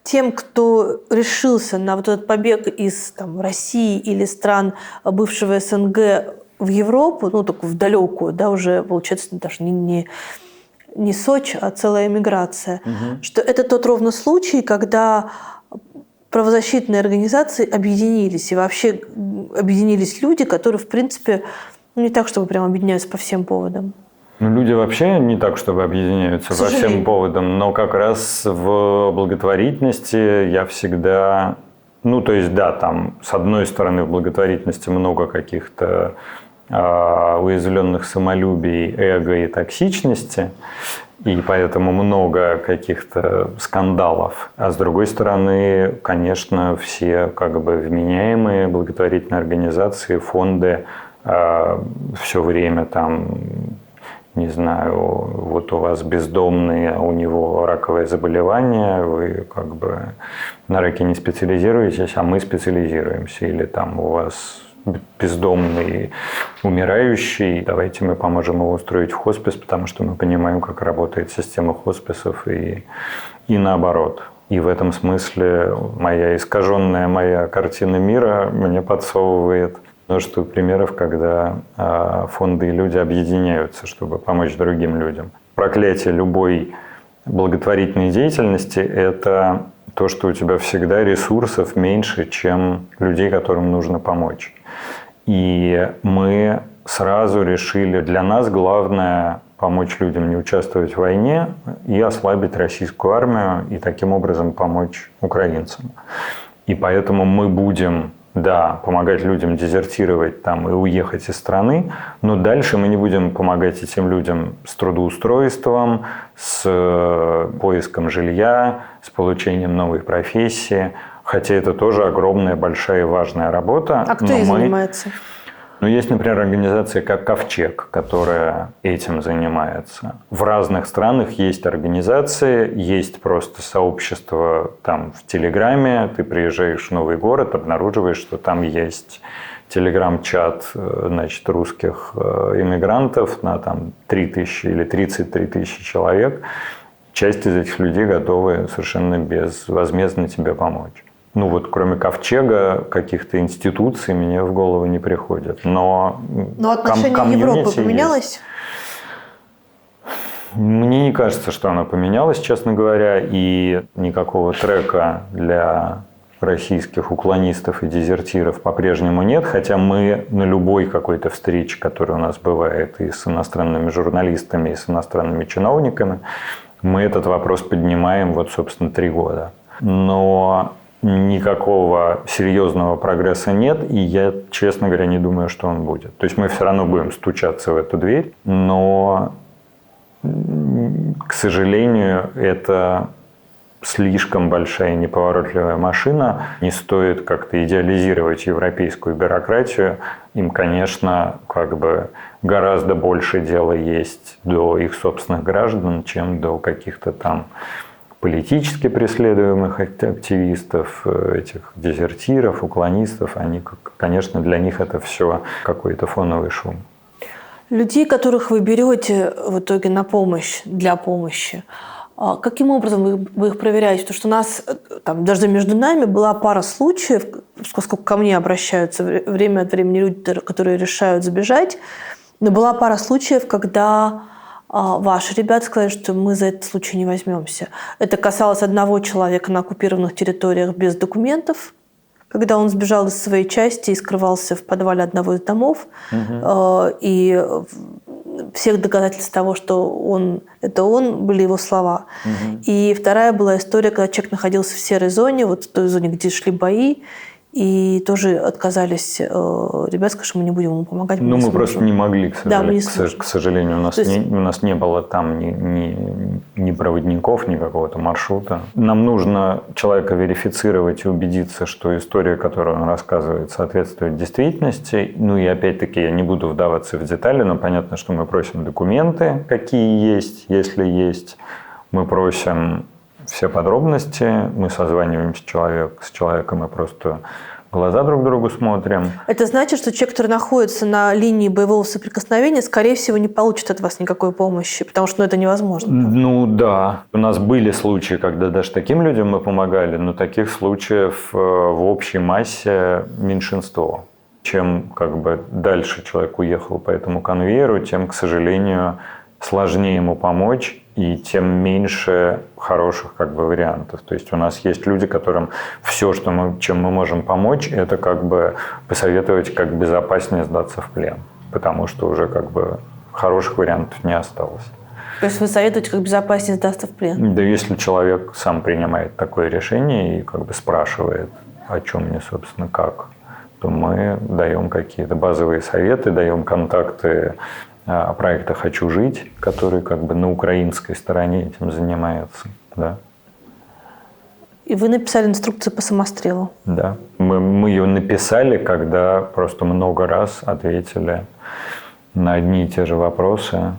S3: тем, кто решился на этот побег из России или стран бывшего СНГ, в Европу, ну, только в далекую, да, уже, получается, даже не Сочи, а целая эмиграция, что это тот ровно случай, когда правозащитные организации объединились, и вообще объединились люди, которые, в принципе, не так, чтобы прям объединяются по всем поводам.
S4: Ну, люди вообще не так, чтобы объединяются по всем поводам, но как раз в благотворительности я всегда... Ну, то есть, да, там, с одной стороны, в благотворительности много каких-то уязвленных самолюбий, эго и токсичности, и поэтому много каких-то скандалов. А с другой стороны, конечно, все как бы вменяемые благотворительные организации, фонды все время там, не знаю, вот у вас бездомный, а у него раковое заболевание, вы как бы на раке не специализируетесь, а мы специализируемся. Или там у вас бездомный, умирающий, давайте мы поможем его устроить в хоспис, потому что мы понимаем, как работает система хосписов и наоборот. И в этом смысле моя искаженная картина мира мне подсовывает множество примеров, когда фонды и люди объединяются, чтобы помочь другим людям. Проклятие любой благотворительной деятельности – это то, что у тебя всегда ресурсов меньше, чем людей, которым нужно помочь. И мы сразу решили, для нас главное помочь людям не участвовать в войне и ослабить российскую армию, и таким образом помочь украинцам. И поэтому мы будем, да, помогать людям дезертировать там и уехать из страны, но дальше мы не будем помогать этим людям с трудоустройством, с поиском жилья, с получением новой профессии. Хотя это тоже огромная, большая и важная работа.
S3: А кто ей занимается?
S4: Ну, есть, например, организация как «Ковчег», которая этим занимается. В разных странах есть организации, есть просто сообщество там в Телеграме. Ты приезжаешь в новый город, обнаруживаешь, что там есть телеграм-чат, значит, русских иммигрантов на там 3000 или 33 тысячи человек. Часть из этих людей готовы совершенно безвозмездно тебе помочь. Ну вот кроме Ковчега, каких-то институций мне в голову не приходят. Но
S3: отношение Европы поменялось?
S4: Мне не кажется, что оно поменялось, честно говоря. И никакого трека для российских уклонистов и дезертиров по-прежнему нет. Хотя мы на любой какой-то встрече, которая у нас бывает и с иностранными журналистами, и с иностранными чиновниками, мы этот вопрос поднимаем вот, собственно, 3 года. Но никакого серьезного прогресса нет, и я, честно говоря, не думаю, что он будет. То есть мы все равно будем стучаться в эту дверь, но, к сожалению, это слишком большая и неповоротливая машина. Не стоит как-то идеализировать европейскую бюрократию. Им, конечно, как бы гораздо больше дела есть до их собственных граждан, чем до каких-то там политически преследуемых активистов, этих дезертиров, уклонистов. Они, конечно, для них это все какой-то фоновый шум.
S3: Людей, которых вы берете в итоге на помощь, для помощи, каким образом вы их проверяете? Потому что у нас, там, даже между нами была пара случаев, поскольку ко мне обращаются время от времени люди, которые решают сбежать, но была пара случаев, когда ваши ребята сказали, что мы за этот случай не возьмемся. Это касалось одного человека на оккупированных территориях без документов, когда он сбежал из своей части и скрывался в подвале одного из домов. И всех доказательств того, что это он, были его слова. И вторая была история, когда человек находился в серой зоне, вот в той зоне, где шли бои, и тоже отказались ребят, сказали, что мы не будем ему помогать.
S4: Мы просто не могли, к сожалению. У нас не было там ни проводников, ни какого-то маршрута. Нам нужно человека верифицировать и убедиться, что история, которую он рассказывает, соответствует действительности. Ну и опять-таки я не буду вдаваться в детали, но понятно, что мы просим документы, какие есть, если есть. Мы просим все подробности, мы созваниваемся с человеком и просто в глаза друг другу смотрим.
S3: Это значит, что человек, который находится на линии боевого соприкосновения, скорее всего, не получит от вас никакой помощи, потому что это невозможно.
S4: Ну да. У нас были случаи, когда даже таким людям мы помогали, но таких случаев в общей массе меньшинство. Чем как бы дальше человек уехал по этому конвейеру, тем, к сожалению, сложнее ему помочь, и тем меньше хороших как бы вариантов. То есть у нас есть люди, которым все, чем мы можем помочь, это как бы посоветовать, как безопаснее сдаться в плен, потому что уже как бы хороших вариантов не осталось.
S3: То есть вы советуете, как безопаснее сдаться в плен?
S4: Да если человек сам принимает такое решение и как бы спрашивает, о чем мне, собственно, как, то мы даем какие-то базовые советы, даем контакты о проектах «Хочу жить», которые как бы на украинской стороне этим занимаются. Да.
S3: И вы написали инструкцию по самострелу?
S4: Да. Мы ее написали, когда просто много раз ответили на одни и те же вопросы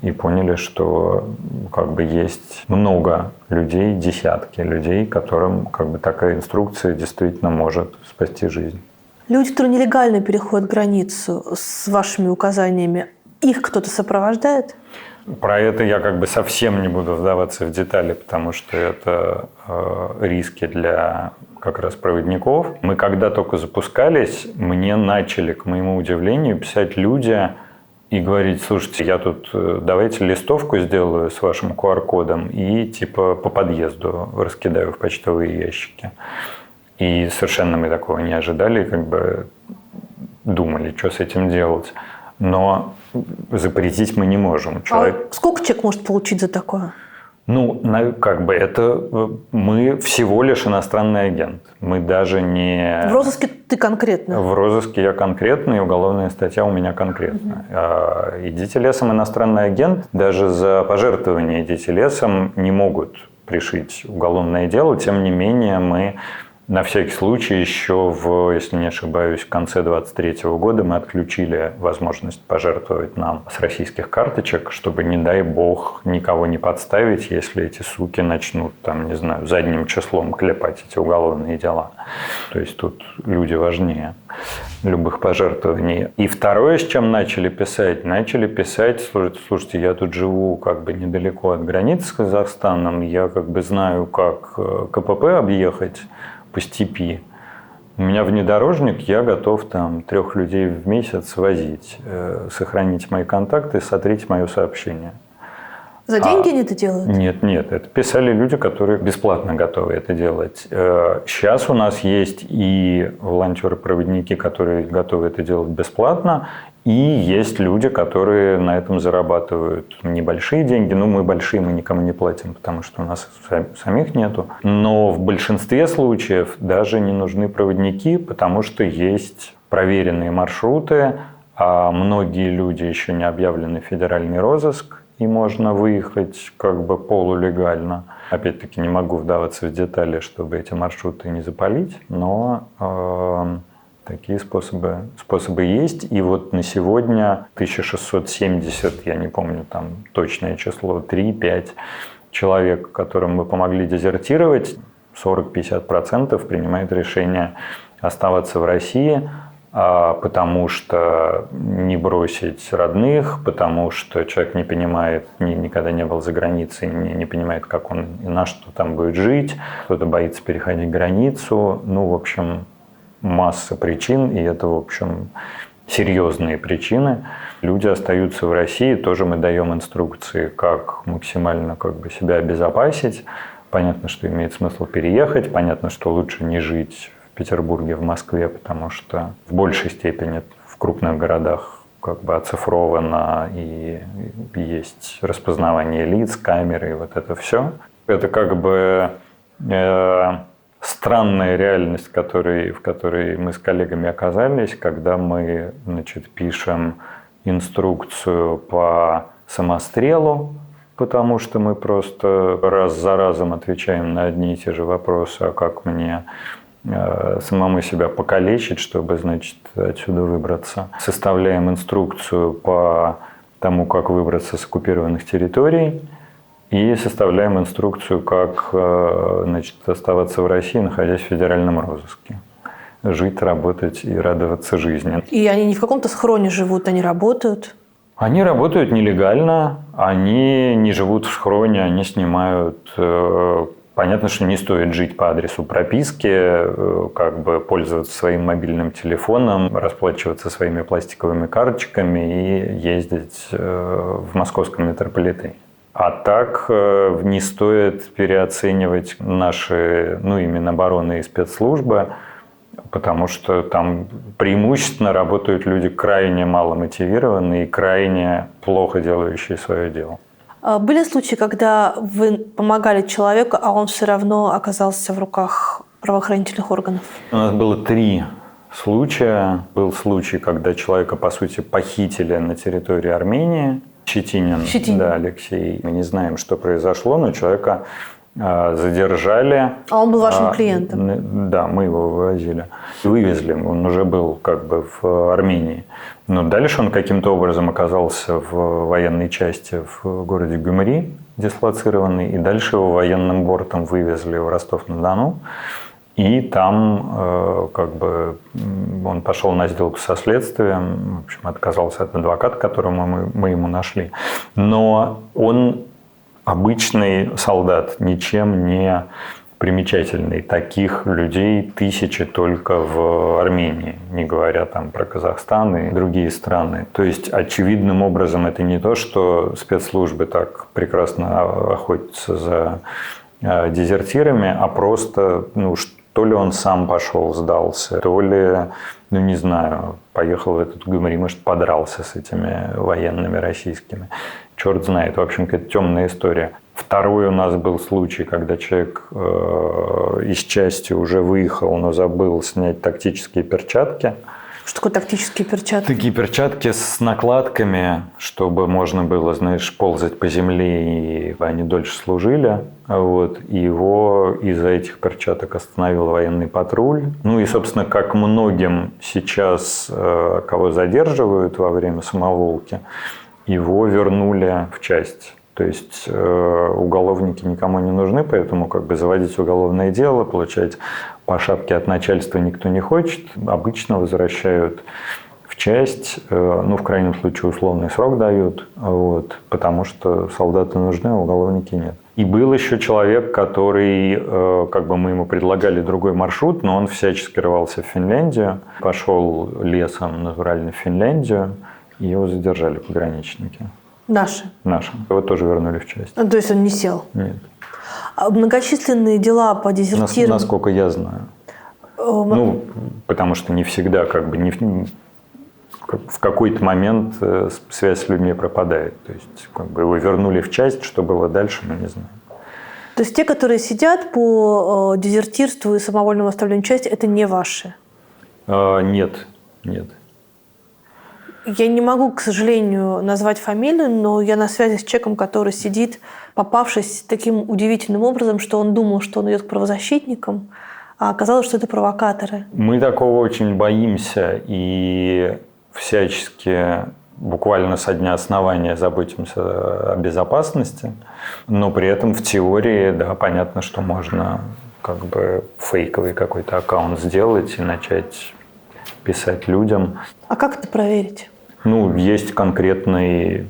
S4: и поняли, что как бы есть много людей, десятки людей, которым как бы такая инструкция действительно может спасти жизнь.
S3: Люди, которые нелегально переходят границу с вашими указаниями, их кто-то сопровождает?
S4: Про это я как бы совсем не буду вдаваться в детали, потому что это риски для как раз проводников. Мы когда только запускались, мне начали, к моему удивлению, писать люди и говорить: слушайте, я тут давайте листовку сделаю с вашим QR-кодом и типа по подъезду раскидаю в почтовые ящики. И совершенно мы такого не ожидали, как бы думали, что с этим делать. Но запретить мы не можем.
S3: А сколько человек может получить за такое?
S4: Ну, как бы это мы всего лишь иностранный агент. Мы даже не...
S3: В розыске ты конкретно?
S4: В розыске я конкретно, и уголовная статья у меня конкретно. «Идите лесом» иностранный агент. Даже за пожертвование «Идите лесом» не могут пришить уголовное дело. Тем не менее, мы на всякий случай еще если не ошибаюсь, в конце 2023 года мы отключили возможность пожертвовать нам с российских карточек, чтобы, не дай бог, никого не подставить, если эти суки начнут, там, не знаю, задним числом клепать эти уголовные дела. То есть тут люди важнее любых пожертвований. И второе, с чем начали писать, слушайте, я тут живу как бы недалеко от границы с Казахстаном, я как бы знаю, как КПП объехать по степи. У меня внедорожник, я готов там 3 людей в месяц возить. Сохраните мои контакты, сотрите мое сообщение.
S3: За деньги они это делают?
S4: Нет. Это писали люди, которые бесплатно готовы это делать. Сейчас у нас есть и волонтеры-проводники, которые готовы это делать бесплатно, и есть люди, которые на этом зарабатывают небольшие деньги. Ну, мы никому не платим, потому что у нас самих нету. Но в большинстве случаев даже не нужны проводники, потому что есть проверенные маршруты, а многие люди еще не объявлены в федеральный розыск, и можно выехать как бы полулегально. Опять-таки не могу вдаваться в детали, чтобы эти маршруты не запалить, но такие способы есть. И вот на сегодня 1670, я не помню там точное число, 3-5 человек, которым мы помогли дезертировать, 40-50% принимают решение оставаться в России, потому что не бросить родных, потому что человек не понимает, никогда не был за границей, не понимает, как он и на что там будет жить, кто-то боится переходить границу. Ну, в общем, масса причин, и это, в общем, серьезные причины. Люди остаются в России, тоже мы даем инструкции, как максимально как бы себя обезопасить. Понятно, что имеет смысл переехать, понятно, что лучше не жить в Петербурге, в Москве, потому что в большей степени в крупных городах как бы оцифровано и есть распознавание лиц, камеры и вот это все. Это как бы странная реальность, в которой мы с коллегами оказались, когда мы, пишем инструкцию по самострелу, потому что мы просто раз за разом отвечаем на одни и те же вопросы, а как мне самому себя покалечить, чтобы, отсюда выбраться. Составляем инструкцию по тому, как выбраться с оккупированных территорий, и составляем инструкцию, как оставаться в России, находясь в федеральном розыске. Жить, работать и радоваться жизни.
S3: И они не в каком-то схроне живут, они работают?
S4: Они работают нелегально, они не живут в схроне, они снимают Понятно, что не стоит жить по адресу прописки, как бы пользоваться своим мобильным телефоном, расплачиваться своими пластиковыми карточками и ездить в московском метрополитене. А так не стоит переоценивать наши, и Минобороны и спецслужбы, потому что там преимущественно работают люди крайне маломотивированные и крайне плохо делающие свое дело.
S3: Были случаи, когда вы помогали человеку, а он все равно оказался в руках правоохранительных органов?
S4: У нас было 3 случая. Был случай, когда человека, по сути, похитили на территории Армении. Щетинин. Да, Алексей. Мы не знаем, что произошло, но человека задержали.
S3: А он был вашим клиентом?
S4: Да, мы его вывозили. Вывезли, он уже был как бы в Армении. Но дальше он каким-то образом оказался в военной части в городе Гюмри, дислоцированный, и дальше его военным бортом вывезли в Ростов-на-Дону. И там он пошел на сделку со следствием, в общем, отказался от адвоката, которого мы ему нашли. Но он обычный солдат, ничем не примечательный. Таких людей тысячи только в Армении, не говоря там про Казахстан и другие страны. То есть, очевидным образом, это не то, что спецслужбы так прекрасно охотятся за дезертирами, а просто, то ли он сам пошел, сдался, то ли, не знаю, поехал в этот Гюмри, может, подрался с этими военными российскими. Черт знает, в общем, какая-то темная история. Второй у нас был случай, когда человек из части уже выехал, но забыл снять тактические перчатки.
S3: Что такое тактические перчатки?
S4: Такие перчатки с накладками, чтобы можно было, ползать по земле, и они дольше служили. И его из-за этих перчаток остановил военный патруль. И, собственно, как многим сейчас, кого задерживают во время самоволки, его вернули в часть. То есть уголовники никому не нужны, поэтому заводить уголовное дело, получать по шапке от начальства никто не хочет. Обычно возвращают в часть, в крайнем случае условный срок дают, потому что солдаты нужны, а уголовники нет. И был еще человек, который, мы ему предлагали другой маршрут, но он всячески рвался в Финляндию, пошел лесом натурально в Финляндию, и его задержали пограничники.
S3: Наши?
S4: Наши. Его тоже вернули в часть.
S3: То есть он не сел?
S4: Нет.
S3: А многочисленные дела по дезертированию?
S4: Насколько я знаю. Потому что не всегда, в какой-то момент связь с людьми пропадает. То есть, его вернули в часть, что было дальше, мы не знаем.
S3: То есть те, которые сидят по дезертирству и самовольному оставлению части, это не ваши?
S4: Нет.
S3: Я не могу, к сожалению, назвать фамилию, но я на связи с человеком, который сидит, попавшись таким удивительным образом, что он думал, что он идет к правозащитникам, а оказалось, что это провокаторы.
S4: Мы такого очень боимся и всячески буквально со дня основания заботимся о безопасности, но при этом в теории, понятно, что можно фейковый какой-то аккаунт сделать и начать писать людям. А
S3: как это проверить?
S4: Есть конкретный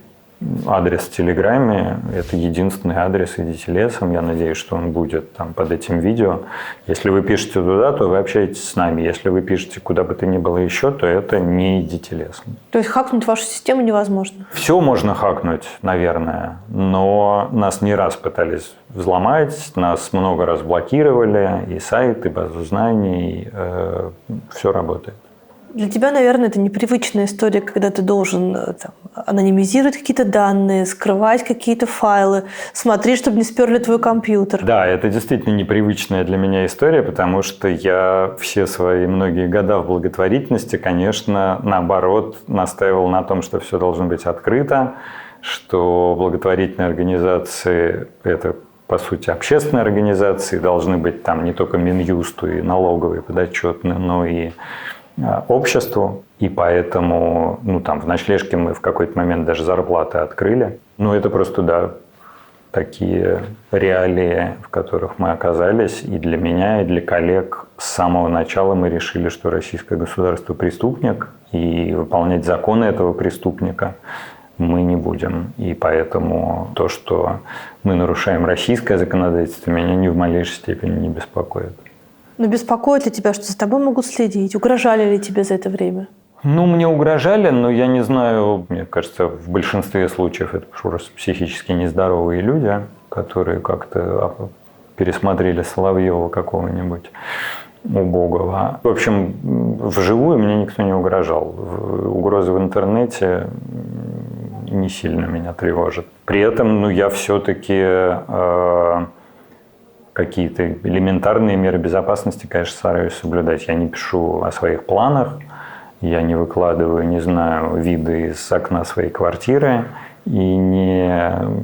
S4: адрес в Телеграме. Это единственный адрес. Идите лесом. Я надеюсь, что он будет там под этим видео. Если вы пишете туда, то вы общаетесь с нами. Если вы пишете куда бы то ни было еще, то это не идите лесом.
S3: То есть хакнуть вашу систему невозможно?
S4: Все можно хакнуть, наверное. Но нас не раз пытались взломать. Нас много раз блокировали. И сайт, и базу знаний. Все работает.
S3: Для тебя, наверное, это непривычная история, когда ты должен анонимизировать какие-то данные, скрывать какие-то файлы, смотреть, чтобы не сперли твой компьютер.
S4: Да, это действительно непривычная для меня история, потому что я все свои многие года в благотворительности, конечно, наоборот, настаивал на том, что все должно быть открыто, что благотворительные организации – это, по сути, общественные организации, должны быть там не только Минюсту и налоговые подотчетные, но и обществу, и поэтому, в ночлежке мы в какой-то момент даже зарплаты открыли. Это просто, такие реалии, в которых мы оказались, и для меня, и для коллег. С самого начала мы решили, что российское государство преступник, и выполнять законы этого преступника мы не будем. И поэтому то, что мы нарушаем российское законодательство, меня ни в малейшей степени не беспокоит.
S3: Но беспокоит ли тебя, что за тобой могут следить? Угрожали ли тебе за это время?
S4: Ну, мне угрожали, но я не знаю, мне кажется, в большинстве случаев это просто психически нездоровые люди, которые как-то пересмотрели Соловьева какого-нибудь убогого. В общем, вживую мне никто не угрожал. Угрозы в интернете не сильно меня тревожат. При этом, я все-таки какие-то элементарные меры безопасности, конечно, стараюсь соблюдать. Я не пишу о своих планах, я не выкладываю, не знаю, виды из окна своей квартиры и не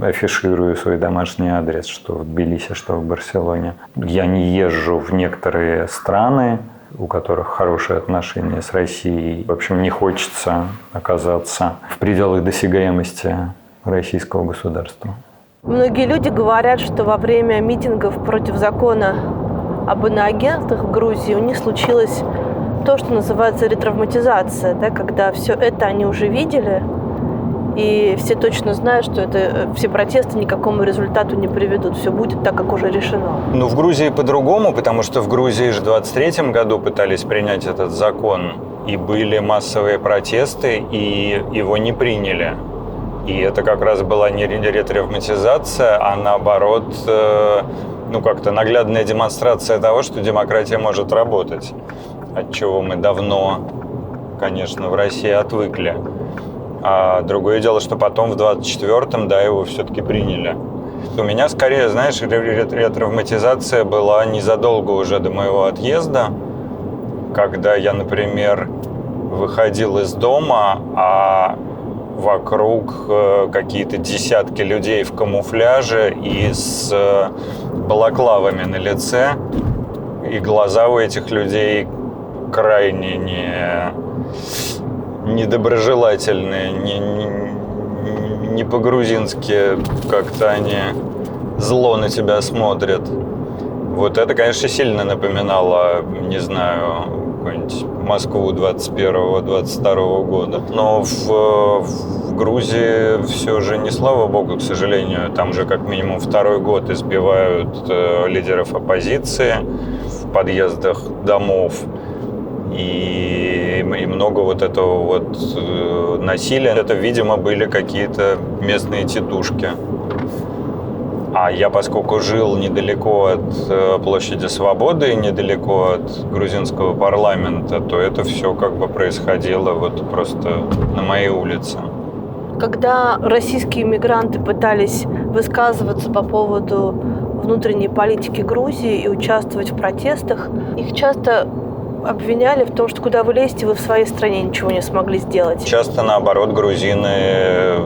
S4: афиширую свой домашний адрес, что в Тбилиси, что в Барселоне. Я не езжу в некоторые страны, у которых хорошие отношения с Россией. В общем, не хочется оказаться в пределах досягаемости российского государства.
S3: Многие люди говорят, что во время митингов против закона об иноагентах в Грузии у них случилось то, что называется ретравматизация, да, когда все это они уже видели, и все точно знают, что все протесты ни к какому результату не приведут. Все будет так, как уже решено.
S2: В Грузии по-другому, потому что в Грузии же в 23-м году пытались принять этот закон, и были массовые протесты, и его не приняли. И это как раз была не ретравматизация, а наоборот, как-то наглядная демонстрация того, что демократия может работать, от чего мы давно, конечно, в России отвыкли. А другое дело, что потом в 24-м, его все-таки приняли. У меня скорее, ретравматизация была незадолго уже до моего отъезда, когда я, например, выходил из дома, а вокруг какие-то десятки людей в камуфляже и с балаклавами на лице, и глаза у этих людей крайне недоброжелательные, не по-грузински как-то они зло на тебя смотрят. Вот это, конечно, сильно напоминало, не знаю, какую-нибудь Москву 21-22 года. Но в Грузии все же не слава богу, к сожалению. Там же как минимум второй год избивают лидеров оппозиции в подъездах домов. И много вот этого насилия. Это, видимо, были какие-то местные тетушки. А я, поскольку жил недалеко от площади Свободы, недалеко от грузинского парламента, то это все происходило просто на моей улице.
S3: Когда российские мигранты пытались высказываться по поводу внутренней политики Грузии и участвовать в протестах, их часто обвиняли в том, что куда вы лезете, вы в своей стране ничего не смогли сделать.
S2: Часто, наоборот, грузины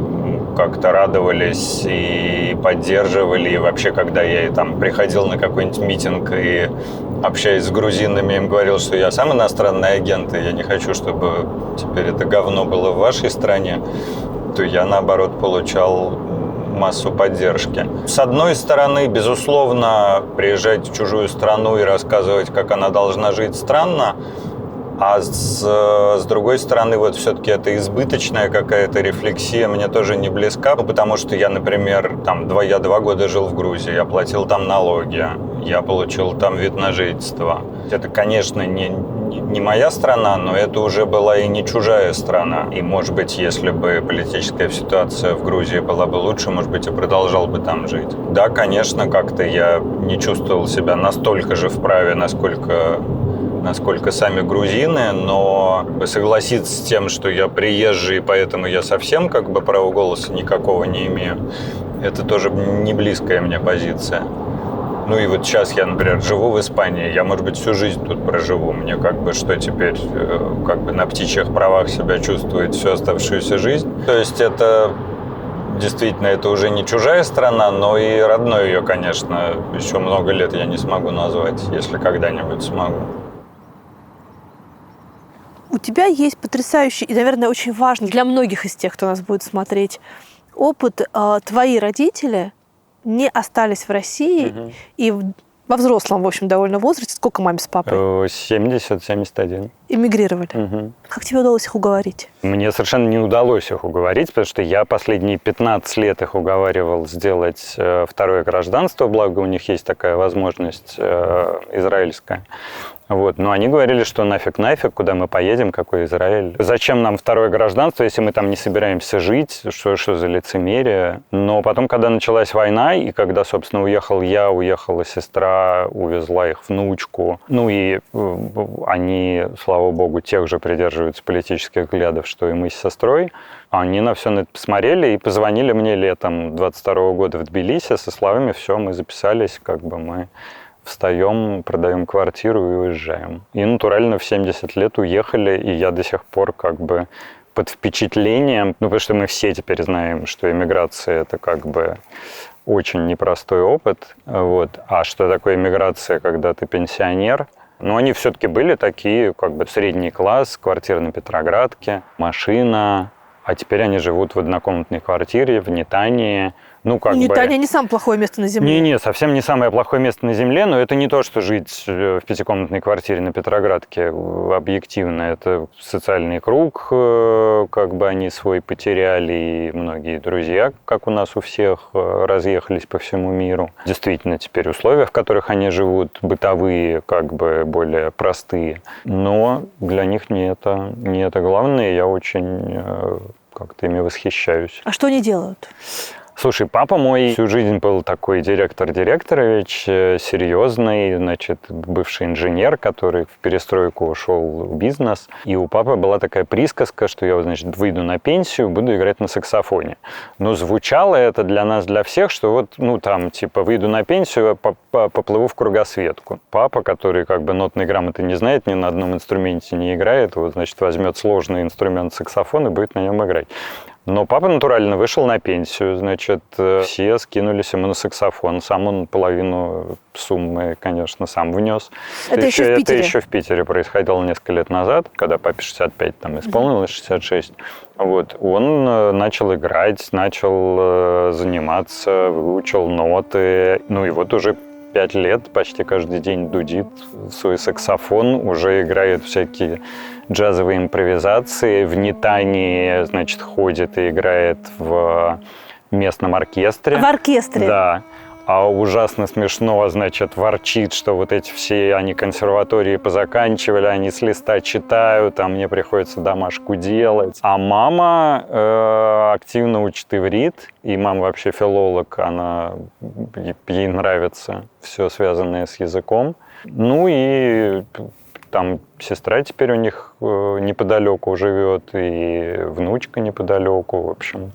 S2: как-то радовались и поддерживали. И вообще, когда я приходил на какой-нибудь митинг и, общаясь с грузинами, им говорил, что я сам иностранный агент, и я не хочу, чтобы теперь это говно было в вашей стране, то я, наоборот, получал массу поддержки. С одной стороны, безусловно, приезжать в чужую страну и рассказывать, как она должна жить, странно. А с другой стороны, все-таки эта избыточная какая-то рефлексия мне тоже не близка, потому что я, например, я 2 года жил в Грузии, я платил там налоги, я получил там вид на жительство. Это, конечно, не моя страна, но это уже была и не чужая страна. И, может быть, если бы политическая ситуация в Грузии была бы лучше, может быть, я продолжал бы там жить. Да, конечно, как-то я не чувствовал себя настолько же вправе, насколько сами грузины, но согласиться с тем, что я приезжий, поэтому я совсем права голоса никакого не имею, это тоже не близкая мне позиция. И сейчас я, например, живу в Испании, я, может быть, всю жизнь тут проживу. Мне что теперь на птичьих правах себя чувствовать всю оставшуюся жизнь. То есть это действительно, это уже не чужая страна, но и родной ее, конечно, еще много лет я не смогу назвать, если когда-нибудь смогу.
S3: У тебя есть потрясающий и, наверное, очень важный для многих из тех, кто нас будет смотреть, опыт. Твои родители не остались в России и во взрослом, в общем, довольно возрасте. Сколько маме с папой?
S4: 70-71.
S3: эмигрировали. Как тебе удалось их уговорить?
S4: Мне совершенно не удалось их уговорить, потому что я последние 15 лет их уговаривал сделать второе гражданство, благо у них есть такая возможность израильская. Вот. Но они говорили, что нафиг, куда мы поедем, какой Израиль. Зачем нам второе гражданство, если мы там не собираемся жить, что за лицемерие. Но потом, когда началась война, и когда, собственно, уехал я, уехала сестра, увезла их внучку, ну и они, слава богу, тех же придерживаются политических взглядов, что и мы с сестрой, они на все это посмотрели и позвонили мне летом 22 года в Тбилиси со словами: все, мы записались, как бы мы встаем, продаем квартиру и уезжаем. И натурально в 70 лет уехали, и я до сих пор как бы под впечатлением, ну, потому что мы все теперь знаем, что эмиграция – это как бы очень непростой опыт. Вот. А что такое эмиграция, когда ты пенсионер? Но они все-таки были такие, как бы средний класс, квартира на Петроградке, машина. А теперь они живут в однокомнатной квартире в Нетании. Ну, как
S3: Нетания не самое плохое место на Земле.
S4: Не, совсем не самое плохое место на Земле, но это не то, что жить в пятикомнатной квартире на Петроградке объективно. Это социальный круг, как бы они свой потеряли, и многие друзья, как у нас у всех, разъехались по всему миру. Действительно, теперь условия, в которых они живут, бытовые, как бы более простые. Но для них не это главное, я очень как-то ими восхищаюсь.
S3: А что они делают?
S4: Слушай, папа мой всю жизнь был такой директор Директорович, серьезный, значит, бывший инженер, который в перестройку ушел в бизнес. И у папы была такая присказка, что я, значит, выйду на пенсию, буду играть на саксофоне. Но звучало это для нас, для всех, что вот, ну, там, типа, выйду на пенсию, поплыву в кругосветку. Папа, который как бы нотной грамоты не знает, ни на одном инструменте не играет, вот, значит, возьмет сложный инструмент саксофон и будет на нем играть. Но папа натурально вышел на пенсию, значит, все скинулись ему на саксофон. Сам он половину суммы, конечно, сам внес.
S3: Это еще в Питере?
S4: Это еще в Питере происходило несколько лет назад, когда папе 65 там исполнилось, 66. Вот. Он начал играть, начал заниматься, выучил ноты. Ну и вот уже 5 лет почти каждый день дудит в свой саксофон, уже играет всякие джазовые импровизации. В Нетании, значит, ходит и играет в местном оркестре.
S3: В оркестре?
S4: Да. А ужасно смешно, значит, ворчит, что вот эти все, они консерватории позаканчивали, они с листа читают, а мне приходится домашку делать. А мама активно учит иврит, и мама вообще филолог, ей нравится все связанное с языком. Ну и там сестра теперь у них неподалеку живет, и внучка неподалеку, в общем,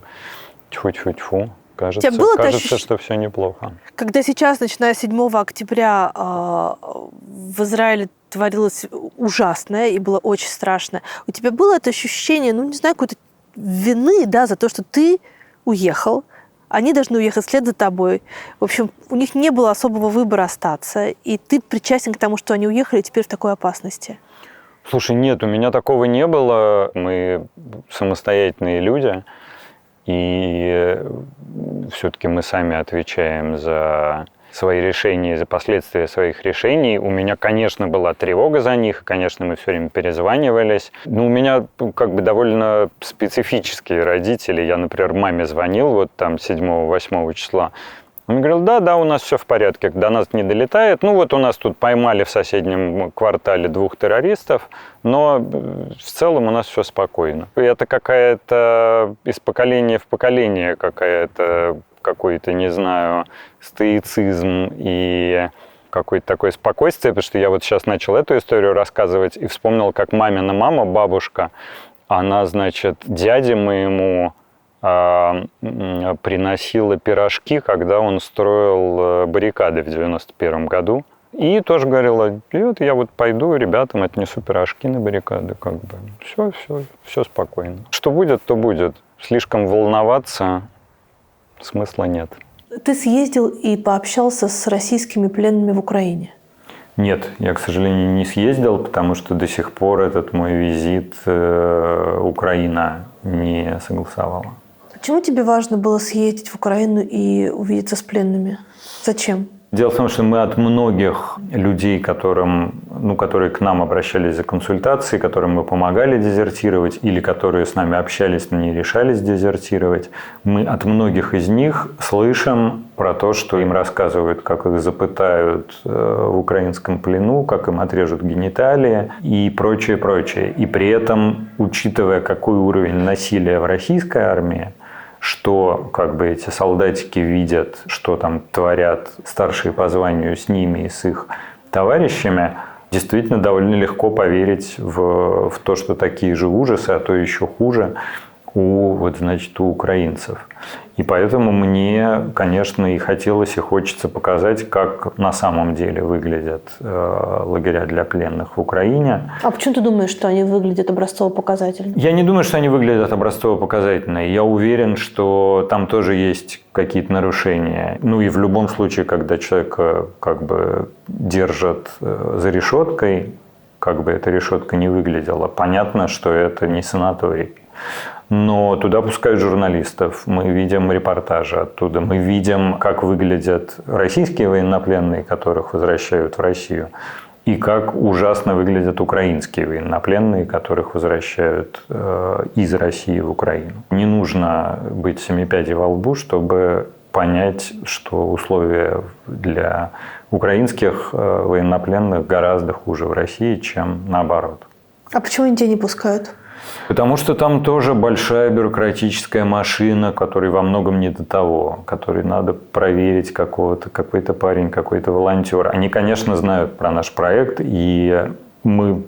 S4: тьфу-тьфу-тьфу. Кажется, что все неплохо.
S3: Когда сейчас, начиная с 7 октября, в Израиле творилось ужасное и было очень страшно, у тебя было это ощущение, ну, не знаю, какой-то вины, да, за то, что ты уехал, они должны уехать вслед за тобой. В общем, у них не было особого выбора остаться, и ты причастен к тому, что они уехали, и теперь в такой опасности.
S4: Слушай, нет, у меня такого не было. Мы самостоятельные люди. И все-таки мы сами отвечаем за свои решения, за последствия своих решений. У меня, конечно, была тревога за них, конечно, мы все время перезванивались. Но у меня как бы довольно специфические родители. Я, например, маме звонил вот там 7-8 числа. Он говорил, да, у нас все в порядке, до нас не долетает. Ну вот у нас тут поймали в соседнем квартале 2 террористов, но в целом у нас все спокойно. Это какая-то из поколения в поколение какой-то, не знаю, стоицизм и какое-то такое спокойствие, потому что я вот сейчас начал эту историю рассказывать и вспомнил, как мамина мама, бабушка, она, значит, дяде моему приносила пирожки, когда он строил баррикады в 91 году. И тоже говорила, вот я вот пойду ребятам отнесу пирожки на баррикады. Как бы. Все спокойно. Что будет, то будет. Слишком волноваться смысла нет.
S3: Ты съездил и пообщался с российскими пленными в Украине?
S4: Нет, я, к сожалению, не съездил, потому что до сих пор этот мой визит Украина не согласовала.
S3: Почему тебе важно было съездить в Украину и увидеться с пленными? Зачем?
S4: Дело в том, что мы от многих людей, которые к нам обращались за консультацией, которым мы помогали дезертировать или которые с нами общались, но не решались дезертировать, мы от многих из них слышим про то, что им рассказывают, как их запытают в украинском плену, как им отрежут гениталии и прочее, прочее. И при этом, учитывая, какой уровень насилия в российской армии, что эти солдатики видят, что там творят старшие по званию с ними и с их товарищами, действительно довольно легко поверить в то, что такие же ужасы, а то еще хуже у украинцев. И поэтому мне, конечно, и хотелось, и хочется показать, как на самом деле выглядят лагеря для пленных в Украине.
S3: А почему ты думаешь, что они выглядят образцово-показательно?
S4: Я не думаю, что они выглядят образцово-показательно. Я уверен, что там тоже есть какие-то нарушения. И в любом случае, когда человека держат за решеткой, как бы эта решетка не выглядела, понятно, что это не санаторий. Но туда пускают журналистов, мы видим репортажи оттуда, мы видим, как выглядят российские военнопленные, которых возвращают в Россию, и как ужасно выглядят украинские военнопленные, которых возвращают из России в Украину. Не нужно быть семипядей во лбу, чтобы понять, что условия для украинских военнопленных гораздо хуже в России, чем наоборот.
S3: А почему они тебя не пускают?
S4: Потому что там тоже большая бюрократическая машина, которой во многом не до того, которой надо проверить какой-то парень, какой-то волонтер. Они, конечно, знают про наш проект, и мы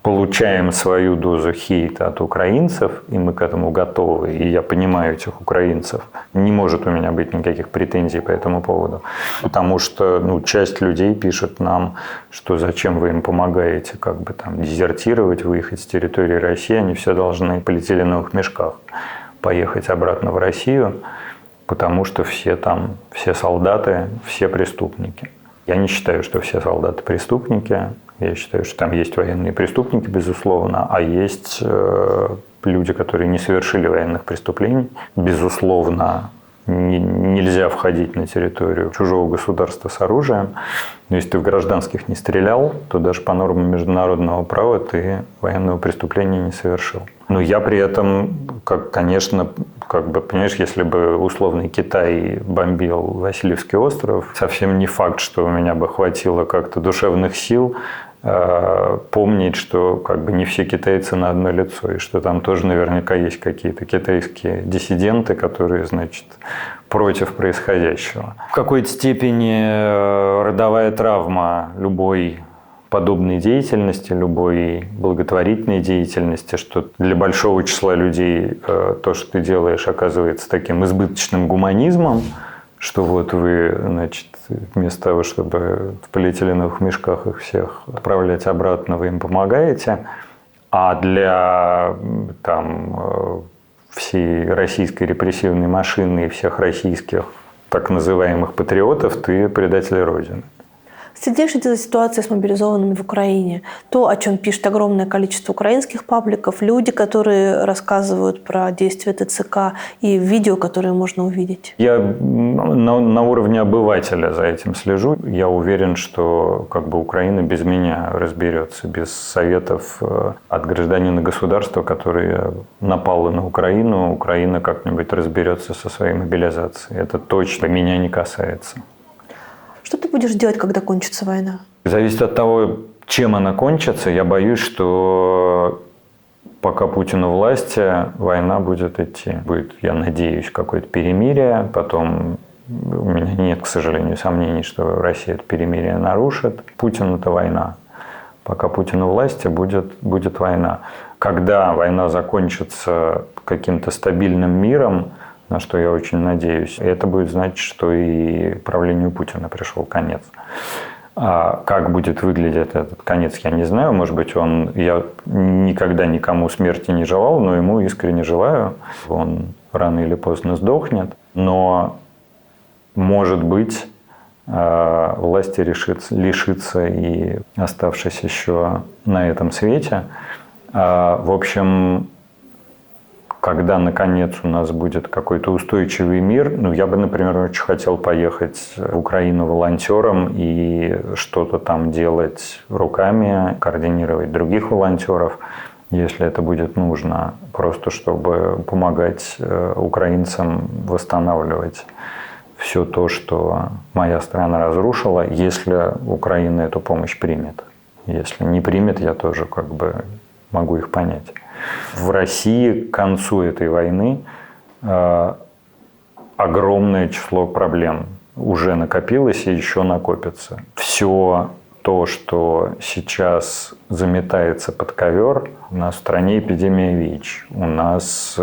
S4: получаем свою дозу хейта от украинцев, и мы к этому готовы, и я понимаю этих украинцев. Не может у меня быть никаких претензий по этому поводу. Потому что часть людей пишет нам, что зачем вы им помогаете дезертировать, выехать с территории России, они все должны в полиэтиленовых мешках поехать обратно в Россию, потому что все солдаты, все преступники. Я не считаю, что все солдаты преступники. Я считаю, что там есть военные преступники, безусловно, а есть люди, которые не совершили военных преступлений. Безусловно, нельзя входить на территорию чужого государства с оружием. Но если ты в гражданских не стрелял, то даже по нормам международного права ты военного преступления не совершил. Но я при этом, понимаешь, если бы условный Китай бомбил Васильевский остров, совсем не факт, что у меня бы хватило душевных сил помнить, что не все китайцы на одно лицо, и что там тоже наверняка есть какие-то китайские диссиденты, которые, против происходящего. В какой-то степени родовая травма любой подобной деятельности, любой благотворительной деятельности, что для большого числа людей то, что ты делаешь, оказывается таким избыточным гуманизмом, что вы, вместо того, чтобы в полиэтиленовых мешках их всех отправлять обратно, вы им помогаете, а для всей российской репрессивной машины и всех российских так называемых патриотов ты предатель Родины.
S3: Следишь ли ты за ситуацией с мобилизованными в Украине? То, о чем пишет огромное количество украинских пабликов, люди, которые рассказывают про действия ТЦК, и видео, которые можно увидеть.
S4: Я на уровне обывателя за этим слежу. Я уверен, что Украина без меня разберется, без советов от гражданина государства, который напал на Украину. Украина как-нибудь разберется со своей мобилизацией. Это точно меня не касается.
S3: Что ты будешь делать, когда кончится война?
S4: Зависит от того, чем она кончится. Я боюсь, что пока Путин у власти, война будет идти. Будет, я надеюсь, какое-то перемирие. Потом у меня нет, к сожалению, сомнений, что Россия это перемирие нарушит. Путин – это война. Пока Путин у власти, будет война. Когда война закончится каким-то стабильным миром, на что я очень надеюсь, это будет значить, что и правлению Путина пришел конец. А как будет выглядеть этот конец, я не знаю. Может быть, я никогда никому смерти не желал, но ему искренне желаю. Он рано или поздно сдохнет. Но, может быть, власти лишится и оставшись еще на этом свете. В общем, когда, наконец, у нас будет какой-то устойчивый мир, я бы, например, очень хотел поехать в Украину волонтером и что-то там делать руками, координировать других волонтеров, если это будет нужно, просто чтобы помогать украинцам восстанавливать все то, что моя страна разрушила, если Украина эту помощь примет. Если не примет, я тоже могу их понять. В России к концу этой войны огромное число проблем уже накопилось и еще накопится. Все то, что сейчас заметается под ковер, у нас в стране эпидемия ВИЧ. У нас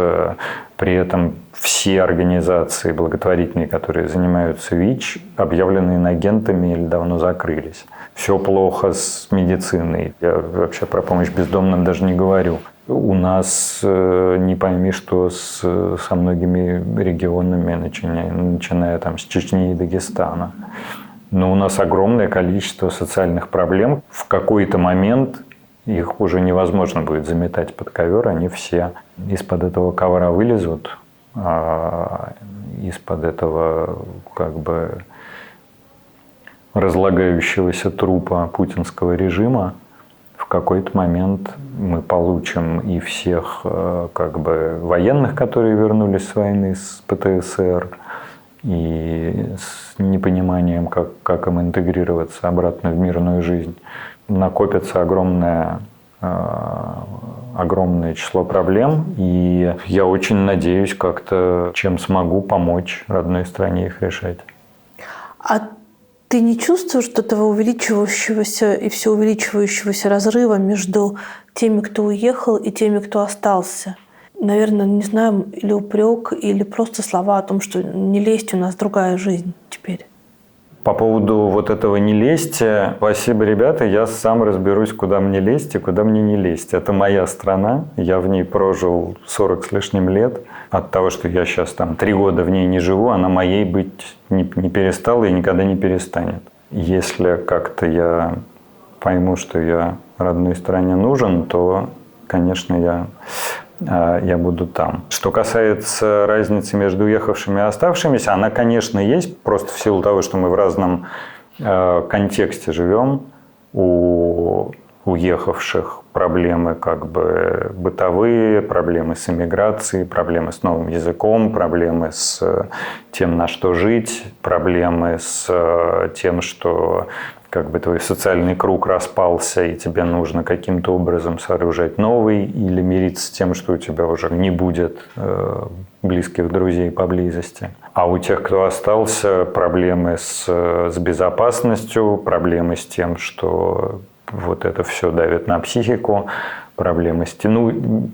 S4: при этом все организации благотворительные, которые занимаются ВИЧ, объявлены инагентами или давно закрылись. Все плохо с медициной. Я вообще про помощь бездомным даже не говорю. У нас не пойми, что со многими регионами, начиная там, с Чечни и Дагестана. Но у нас огромное количество социальных проблем. В какой-то момент их уже невозможно будет заметать под ковер. Они все из-под этого ковра вылезут, из-под этого разлагающегося трупа путинского режима. В какой-то момент мы получим и всех военных, которые вернулись с войны с ПТСР, и с непониманием, как им интегрироваться обратно в мирную жизнь. Накопится огромное число проблем, и я очень надеюсь как-то, чем смогу, помочь родной стране их решать.
S3: А ты не чувствуешь этого увеличивающегося и все увеличивающегося разрыва между теми, кто уехал, и теми, кто остался? Наверное, не знаю, или упрек, или просто слова о том, что не лезть, у нас другая жизнь теперь.
S4: По поводу вот этого «не лезьте», спасибо, ребята, я сам разберусь, куда мне лезть и куда мне не лезть. Это моя страна, я в ней прожил 40 с лишним лет. От того, что я сейчас 3 года в ней не живу, она моей быть не перестала и никогда не перестанет. Если как-то я пойму, что я родной стране нужен, то, конечно, я буду там. Что касается разницы между уехавшими и оставшимися, она, конечно, есть, просто в силу того, что мы в разном контексте живем. У уехавших проблемы бытовые, проблемы с эмиграцией, проблемы с новым языком, проблемы с тем, на что жить, проблемы с тем, что твой социальный круг распался, и тебе нужно каким-то образом сооружать новый, или мириться с тем, что у тебя уже не будет близких друзей поблизости. А у тех, кто остался, проблемы с безопасностью, проблемы с тем, что вот это все давит на психику, проблемы с тем,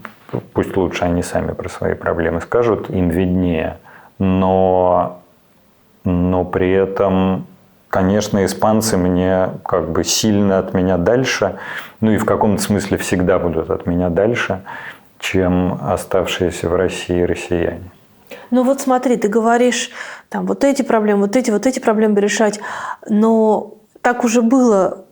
S4: пусть лучше они сами про свои проблемы скажут, им виднее. Но при этом, конечно, испанцы мне сильно от меня дальше, и в каком-то смысле всегда будут от меня дальше, чем оставшиеся в России россияне.
S3: Вот смотри, ты говоришь, вот эти проблемы, вот эти проблемы решать, но так уже было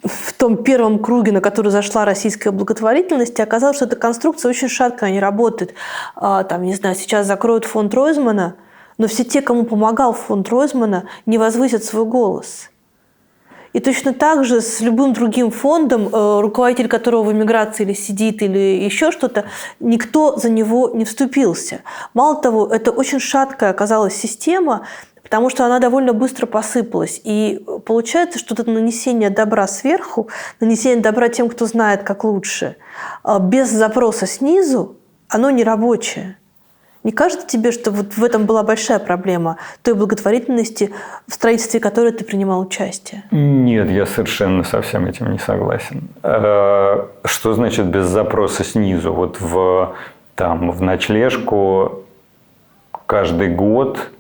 S3: в том первом круге, на который зашла российская благотворительность, и оказалось, что эта конструкция очень шаткая, не работает. Сейчас закроют фонд Ройзмана, но все те, кому помогал фонд Ройзмана, не возвысят свой голос. И точно так же с любым другим фондом, руководитель которого в эмиграции или сидит, или еще что-то, никто за него не вступился. Мало того, это очень шаткая оказалась система, потому что она довольно быстро посыпалась. И получается, что это нанесение добра сверху, нанесение добра тем, кто знает, как лучше, без запроса снизу, оно не рабочее. Не кажется тебе, что в этом была большая проблема той благотворительности, в строительстве которой ты принимал участие?
S4: Нет, я совершенно со всем этим не согласен. Что значит без запроса снизу? В ночлежку каждый год,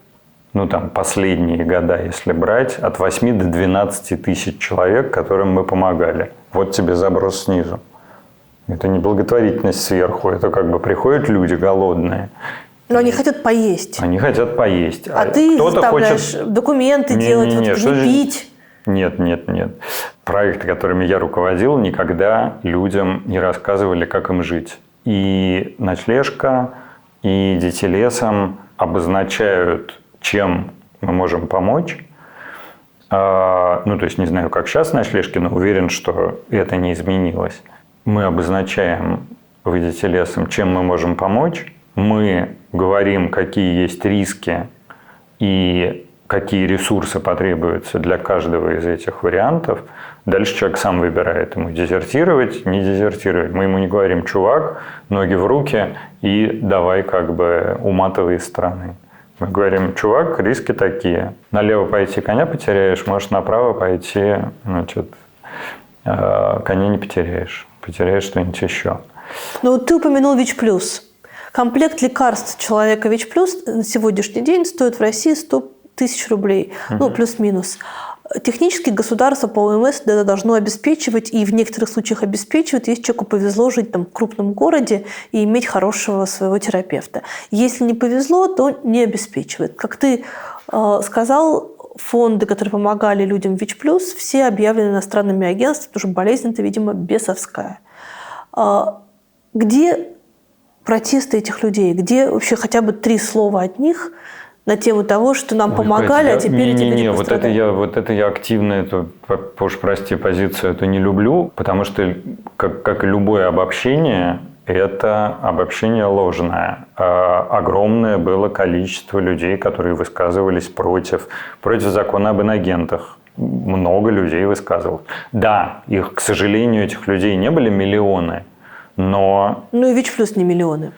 S4: последние года, если брать, от 8 до 12 тысяч человек, которым мы помогали. Вот тебе заброс снизу. Это не благотворительность сверху, это приходят люди голодные.
S3: Но они хотят поесть.
S4: Они хотят поесть.
S3: А ты заставляешь документы делать, не пить.
S4: Нет. Проекты, которыми я руководил, никогда людям не рассказывали, как им жить. и ночлежка, и дети лесом обозначают, чем мы можем помочь. То есть не знаю, как сейчас ночлежки, но уверен, что это не изменилось. Мы обозначаем в «Дети лесом», чем мы можем помочь. Мы говорим, какие есть риски и какие ресурсы потребуются для каждого из этих вариантов. Дальше человек сам выбирает, ему дезертировать, не дезертировать. Мы ему не говорим: чувак, ноги в руки и давай уматывай из страны. Мы говорим: чувак, риски такие. Налево пойти коня потеряешь, можешь направо пойти, коня не потеряешь. Потеряешь что-нибудь еще.
S3: Ну, ты упомянул ВИЧ+. Комплект лекарств человека ВИЧ+ на сегодняшний день стоит в России 100 тысяч рублей. Плюс-минус. Технически государство по ОМС это должно обеспечивать, и в некоторых случаях обеспечивает, если человеку повезло жить в крупном городе и иметь хорошего своего терапевта. Если не повезло, то не обеспечивает. Как ты сказал, фонды, которые помогали людям ВИЧ+, все объявлены иностранными агентствами, потому что болезнь-то, видимо, бесовская. Где протесты этих людей? Где вообще хотя бы 3 слова от них на тему того, что нам помогали, а теперь эти люди пострадают?
S4: Вот это я активно эту, уж прости, позицию эту не люблю, потому что, как и любое обобщение, это обобщение ложное. Огромное было количество людей, которые высказывались против закона об инагентах. Много людей высказывалось. Да, их, к сожалению, этих людей не были миллионы, но...
S3: Ну и ВИЧ+ не миллионы.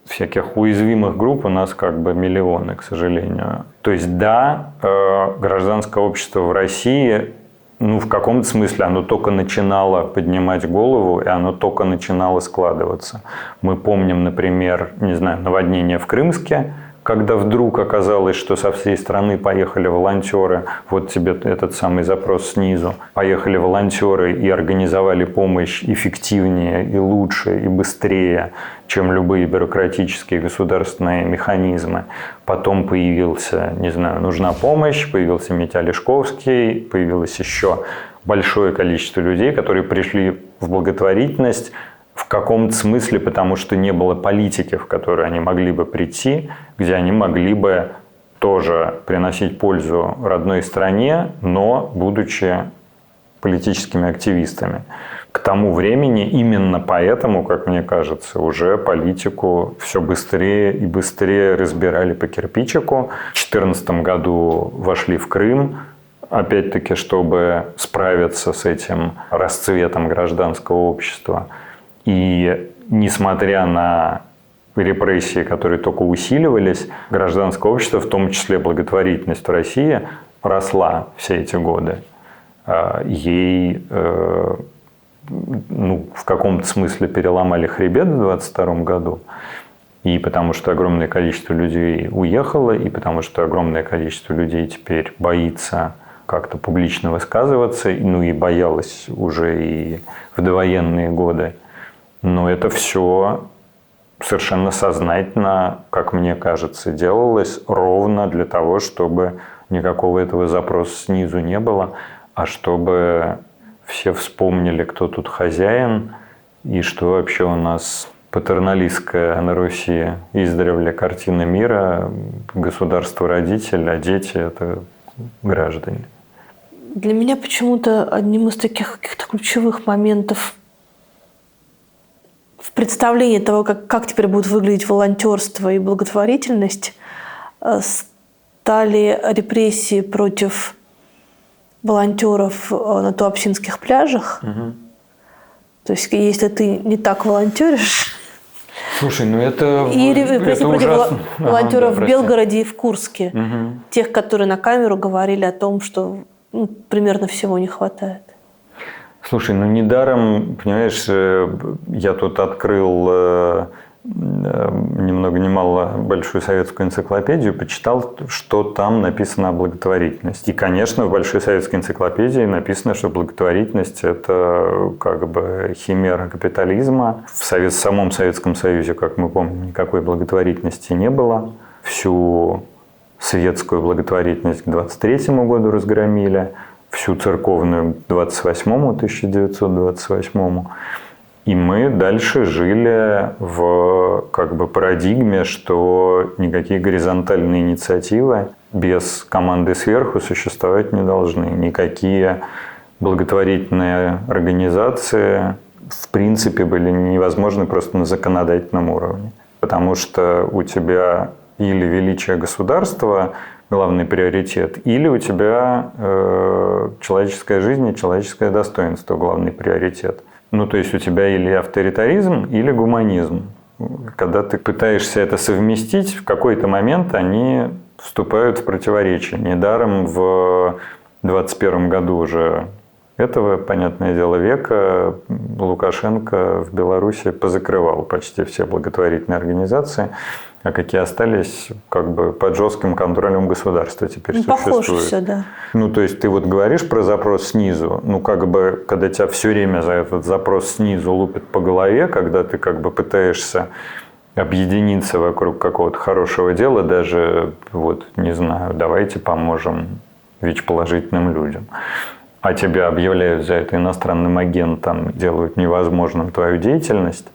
S4: Всяких уязвимых групп у нас миллионы, к сожалению. То есть, да, гражданское общество в России, в каком-то смысле оно только начинало поднимать голову, и оно только начинало складываться. Мы помним, например, наводнение в Крымске, когда вдруг оказалось, что со всей страны поехали волонтеры, вот тебе этот самый запрос снизу, поехали волонтеры и организовали помощь эффективнее и лучше и быстрее, чем любые бюрократические государственные механизмы. Потом появился, нужна помощь, появился Митя Лешковский, появилось еще большое количество людей, которые пришли в благотворительность, в каком-то смысле, потому что не было политики, в которую они могли бы прийти, где они могли бы тоже приносить пользу родной стране, но будучи политическими активистами. К тому времени именно поэтому, как мне кажется, уже политику все быстрее и быстрее разбирали по кирпичику. В 2014 году вошли в Крым, опять-таки, чтобы справиться с этим расцветом гражданского общества. И несмотря на репрессии, которые только усиливались, гражданское общество, в том числе благотворительность в России, росла все эти годы. Ей в каком-то смысле переломали хребет в 2022 году. И потому что огромное количество людей уехало, и потому что огромное количество людей теперь боится как-то публично высказываться, и боялось уже и в довоенные годы. Но это все совершенно сознательно, как мне кажется, делалось ровно для того, чтобы никакого этого запроса снизу не было, а чтобы все вспомнили, кто тут хозяин, и что вообще у нас патерналистская на Руси издревле картина мира, государство-родитель, а дети – это граждане.
S3: Для меня почему-то одним из таких каких-то ключевых моментов в представлении того, как теперь будут выглядеть волонтерство и благотворительность, стали репрессии против волонтеров на туапсинских пляжах. Угу. То есть, если ты не так волонтеришь...
S4: Слушай, это...
S3: И репрессии против
S4: ужасно.
S3: волонтеров в Белгороде и в Курске.
S4: Угу.
S3: Тех, которые на камеру говорили о том, что примерно всего не хватает.
S4: Слушай, недаром, понимаешь, я тут открыл ни много ни мало большую советскую энциклопедию, почитал, что там написано о благотворительности. И, конечно, в большой советской энциклопедии написано, что благотворительность – это химера капитализма. В самом Советском Союзе, как мы помним, никакой благотворительности не было. Всю светскую благотворительность к 1923 году разгромили. Всю церковную к 1928-му, 1928-му. И мы дальше жили в как бы парадигме, что никакие горизонтальные инициативы без команды сверху существовать не должны. Никакие благотворительные организации в принципе были невозможны просто на законодательном уровне. Потому что у тебя или величие государства главный приоритет, или у тебя человеческая жизнь и человеческое достоинство главный приоритет. Ну, то есть у тебя или авторитаризм, или гуманизм. Когда ты пытаешься это совместить, в какой-то момент они вступают в противоречие. Недаром в 21 году уже этого, понятное дело, века Лукашенко в Беларуси позакрывал почти все благотворительные организации, а какие остались как бы под жестким контролем государства теперь существуют.
S3: Похоже все, да.
S4: Ну, то есть ты вот говоришь про запрос снизу, ну, как бы, когда тебя все время за этот запрос снизу лупят по голове, когда ты как бы пытаешься объединиться вокруг какого-то хорошего дела, даже, вот, не знаю, давайте поможем ВИЧ-положительным людям, а тебя объявляют за это иностранным агентом, делают невозможным твою деятельность,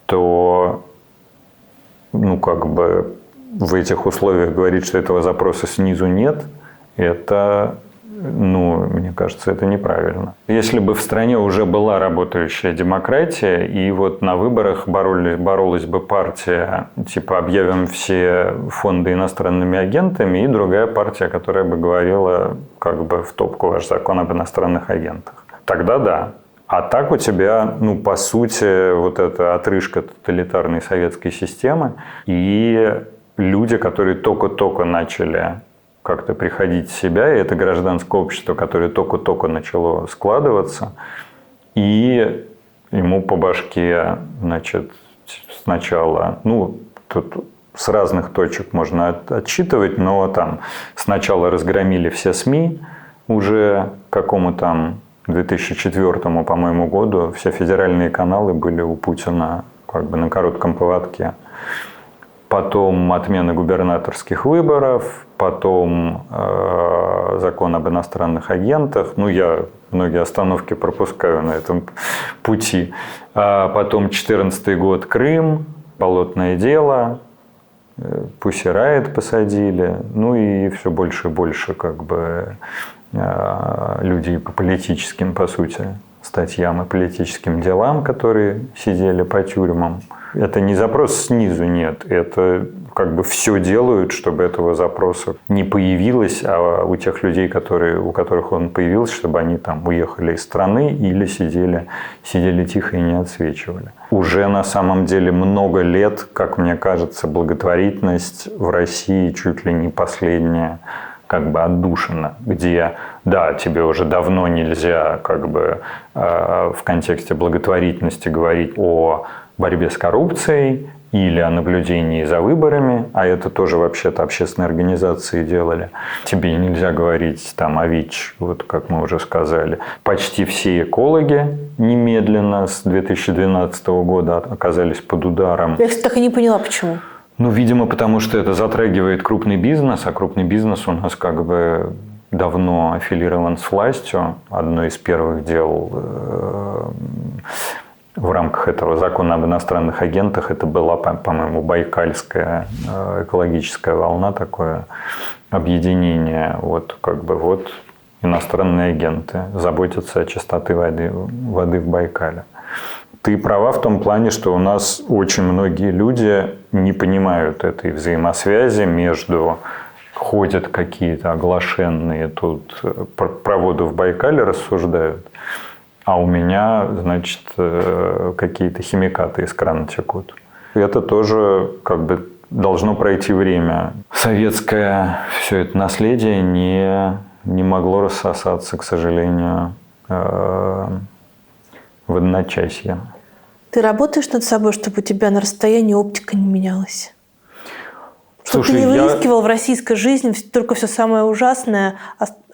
S4: то, ну, как бы в этих условиях говорить, что этого запроса снизу нет, это, ну, мне кажется, это неправильно. Если бы в стране уже была работающая демократия, и вот на выборах боролась бы партия, типа объявим все фонды иностранными агентами, и другая партия, которая бы говорила как бы в топку ваш закон об иностранных агентах, тогда да. А так у тебя, ну, по сути, вот эта отрыжка тоталитарной советской системы и люди, которые только-только начали как-то приходить в себя, и это гражданское общество, которое только-только начало складываться, и ему по башке, значит, сначала, ну, тут с разных точек можно отчитывать, но там сначала разгромили все СМИ, уже к какому там 2004, по-моему, году все федеральные каналы были у Путина как бы на коротком поводке. Потом отмена губернаторских выборов, потом закон об иностранных агентах. Ну, я многие остановки пропускаю на этом пути. Потом 2014 год Крым, болотное дело, Pussy Riot посадили. Ну и все больше и больше как бы людей по политическим, по сути, статьям и политическим делам, которые сидели по тюрьмам. Это не запрос снизу, нет. Это как бы все делают, чтобы этого запроса не появилось, а у тех людей, у которых он появился, чтобы они там уехали из страны или сидели тихо и не отсвечивали. Уже на самом деле много лет, как мне кажется, благотворительность в России чуть ли не последняя как бы отдушина, где, да, тебе уже давно нельзя как бы в контексте благотворительности говорить о борьбе с коррупцией или о наблюдении за выборами, а это тоже вообще-то общественные организации делали. Тебе нельзя говорить там о ВИЧ, вот как мы уже сказали. Почти все экологи немедленно с 2012 года оказались под ударом.
S3: Я, кстати, так и не поняла, почему.
S4: Ну, видимо, потому что это затрагивает крупный бизнес, а крупный бизнес у нас как бы давно аффилирован с властью. Одно из первых дел в рамках этого закона об иностранных агентах это была, по-моему, байкальская экологическая волна, такое объединение. Вот как бы вот иностранные агенты заботятся о чистоте воды в Байкале. Ты права в том плане, что у нас очень многие люди не понимают этой взаимосвязи между ходят какие-то оглашенные тут про воду в Байкале рассуждают, а у меня, значит, какие-то химикаты из крана текут. Это тоже как бы должно пройти время. Советское все это наследие не могло рассосаться, к сожалению, в одночасье.
S3: Ты работаешь над собой, чтобы у тебя на расстоянии оптика не менялась? Чтобы ты не выискивал в российской жизни только все самое ужасное,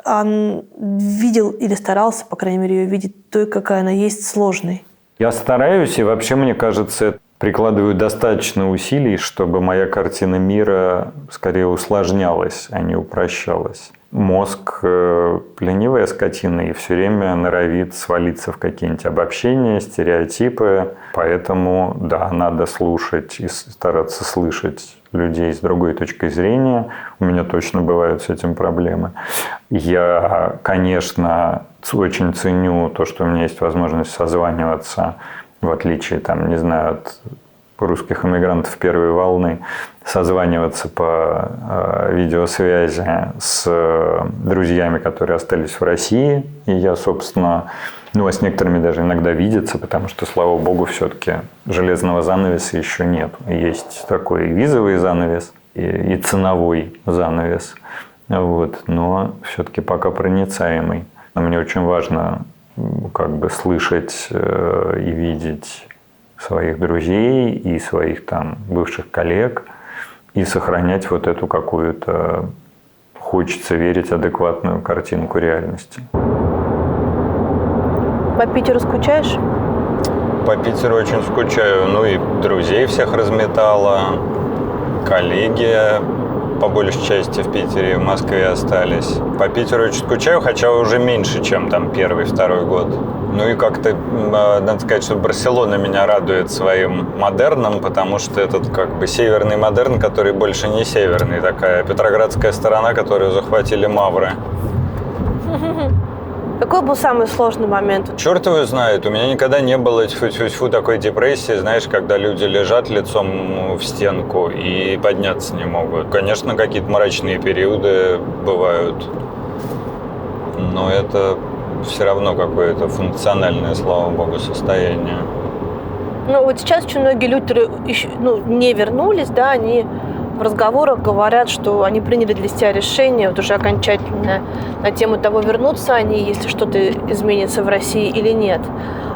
S3: а видел или старался, по крайней мере, ее видеть той, какая она есть, сложной.
S4: Я стараюсь, и вообще, мне кажется, прикладываю достаточно усилий, чтобы моя картина мира скорее усложнялась, а не упрощалась. Мозг ленивая скотина и все время норовит свалиться в какие-нибудь обобщения, стереотипы. Поэтому, да, надо слушать и стараться слышать людей с другой точкой зрения. У меня точно бывают с этим проблемы. Я, конечно, очень ценю то, что у меня есть возможность созваниваться, в отличие, там, не знаю, от русских иммигрантов первой волны, созваниваться по видеосвязи с друзьями, которые остались в России. И я, собственно, а с некоторыми даже иногда видеться, потому что, слава богу, все-таки железного занавеса еще нет. Есть такой визовый занавес и ценовой занавес, но все-таки пока проницаемый. Но мне очень важно слышать и видеть своих друзей и своих там бывших коллег и сохранять вот эту какую-то, хочется верить, адекватную картинку реальности.
S3: По Питеру скучаешь?
S2: По Питеру очень скучаю. И друзей всех разметало, коллеги по большей части в Питере и в Москве остались. По Питеру очень скучаю, хотя уже меньше, чем там первый, второй год. И как-то, надо сказать, что Барселона меня радует своим модерном, потому что этот северный модерн, который больше не северный, такая петроградская сторона, которую захватили мавры.
S3: Какой был самый сложный момент?
S2: Черт его знает, у меня никогда не было тьфу-тьфу-тьфу такой депрессии, знаешь, когда люди лежат лицом в стенку и подняться не могут. Конечно, какие-то мрачные периоды бывают, но это все равно какое-то функциональное, слава богу, состояние.
S3: Вот сейчас очень многие люди еще, не вернулись, да, они в разговорах говорят, что они приняли для себя решение уже окончательно на тему того, вернутся они, если что-то изменится в России или нет.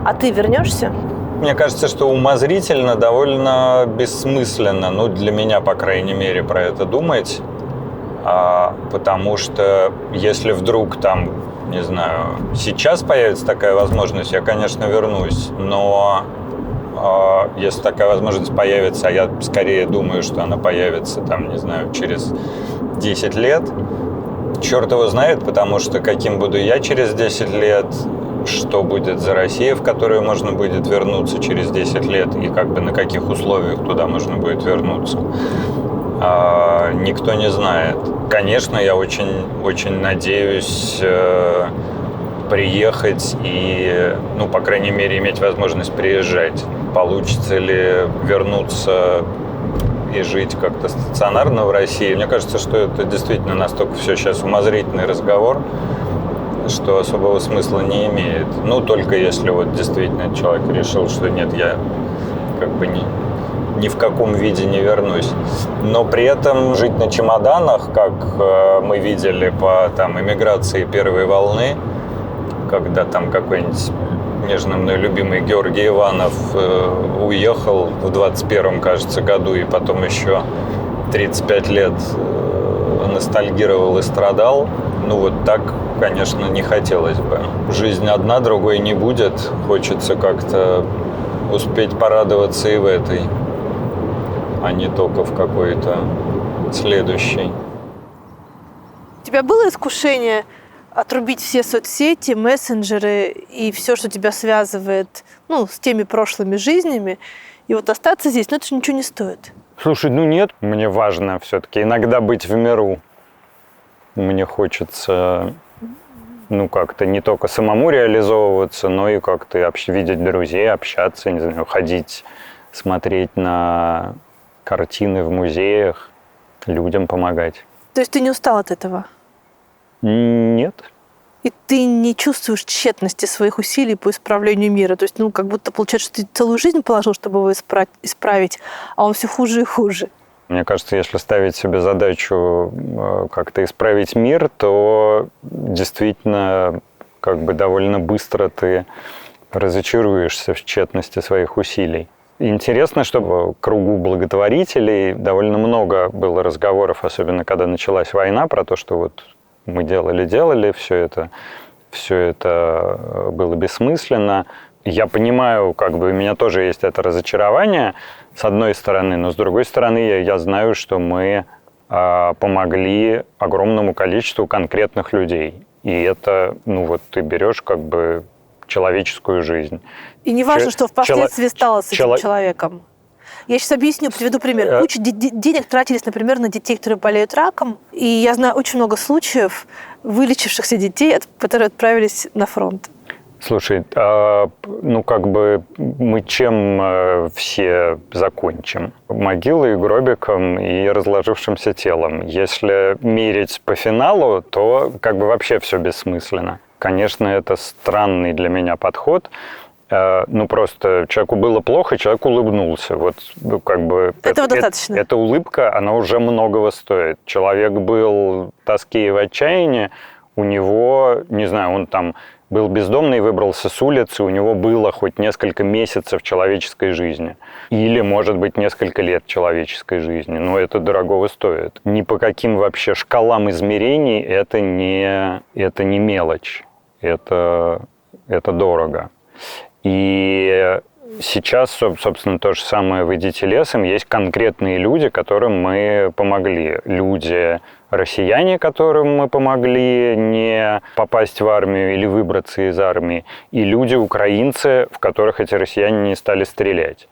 S3: А ты вернешься?
S2: Мне кажется, что умозрительно довольно бессмысленно, для меня, по крайней мере, про это думать, потому что если вдруг там, не знаю, сейчас появится такая возможность, я, конечно, вернусь, но если такая возможность появится, а я скорее думаю, что она появится, там, не знаю, через 10 лет, черт его знает, потому что каким буду я через 10 лет, что будет за Россия, в которую можно будет вернуться через 10 лет, и на каких условиях туда можно будет вернуться, никто не знает. Конечно, я очень, очень надеюсь приехать и, по крайней мере, иметь возможность приезжать. Получится ли вернуться и жить как-то стационарно в России? Мне кажется, что это действительно настолько все сейчас умозрительный разговор, что особого смысла не имеет. Только если действительно человек решил, что нет, я ни в каком виде не вернусь. Но при этом жить на чемоданах, как мы видели по эмиграции первой волны, когда там какой-нибудь нежно мной любимый Георгий Иванов уехал в 21-м, кажется, году, и потом еще 35 лет ностальгировал и страдал. Так, конечно, не хотелось бы. Жизнь одна, другой не будет. Хочется как-то успеть порадоваться и в этой, а не только в какой-то следующей.
S3: У тебя было искушение отрубить все соцсети, мессенджеры и все, что тебя связывает, с теми прошлыми жизнями, и остаться здесь, это же ничего не стоит?
S4: Слушай, нет, мне важно все-таки иногда быть в миру. Мне хочется, как-то не только самому реализовываться, но и как-то видеть друзей, общаться, не знаю, ходить, смотреть на картины в музеях, людям помогать.
S3: То есть ты не устал от этого?
S4: Нет.
S3: И ты не чувствуешь тщетности своих усилий по исправлению мира? То есть, как будто получается, что ты целую жизнь положил, чтобы его исправить, а он все хуже и хуже.
S4: Мне кажется, если ставить себе задачу как-то исправить мир, то действительно довольно быстро ты разочаруешься в тщетности своих усилий. Интересно, что в кругу благотворителей довольно много было разговоров, особенно когда началась война, про то, что мы делали, все это было бессмысленно. я понимаю, как бы у меня тоже есть это разочарование, с одной стороны, но с другой стороны я знаю, что мы помогли огромному количеству конкретных людей. И это, ну вот ты берешь как бы человеческую жизнь.
S3: И не важно, что впоследствии стало с этим человеком. Я сейчас объясню, приведу пример. Куча денег тратились, например, на детей, которые болеют раком. И я знаю очень много случаев вылечившихся детей, которые отправились на фронт.
S4: Слушай, ну как бы мы чем все закончим? Могилой, гробиком и разложившимся телом. Если мерить по финалу, то как бы вообще все бессмысленно. Конечно, это странный для меня подход. Ну просто человеку было плохо, человек улыбнулся. Вот ну, как бы
S3: этого достаточно.
S4: Эта улыбка, она уже многого стоит. Человек был в тоске и в отчаянии, у него, не знаю, он там был бездомный, выбрался с улицы, у него было хоть несколько месяцев человеческой жизни. Или, может быть, несколько лет человеческой жизни. Но это дорогого стоит. Ни по каким вообще шкалам измерений это не мелочь. Это дорого. И сейчас, собственно, то же самое в «Идите лесом». Есть конкретные люди, которым мы помогли. Люди россияне, которым мы помогли не попасть в армию или выбраться из армии. И люди-украинцы, в которых эти россияне не стали стрелять.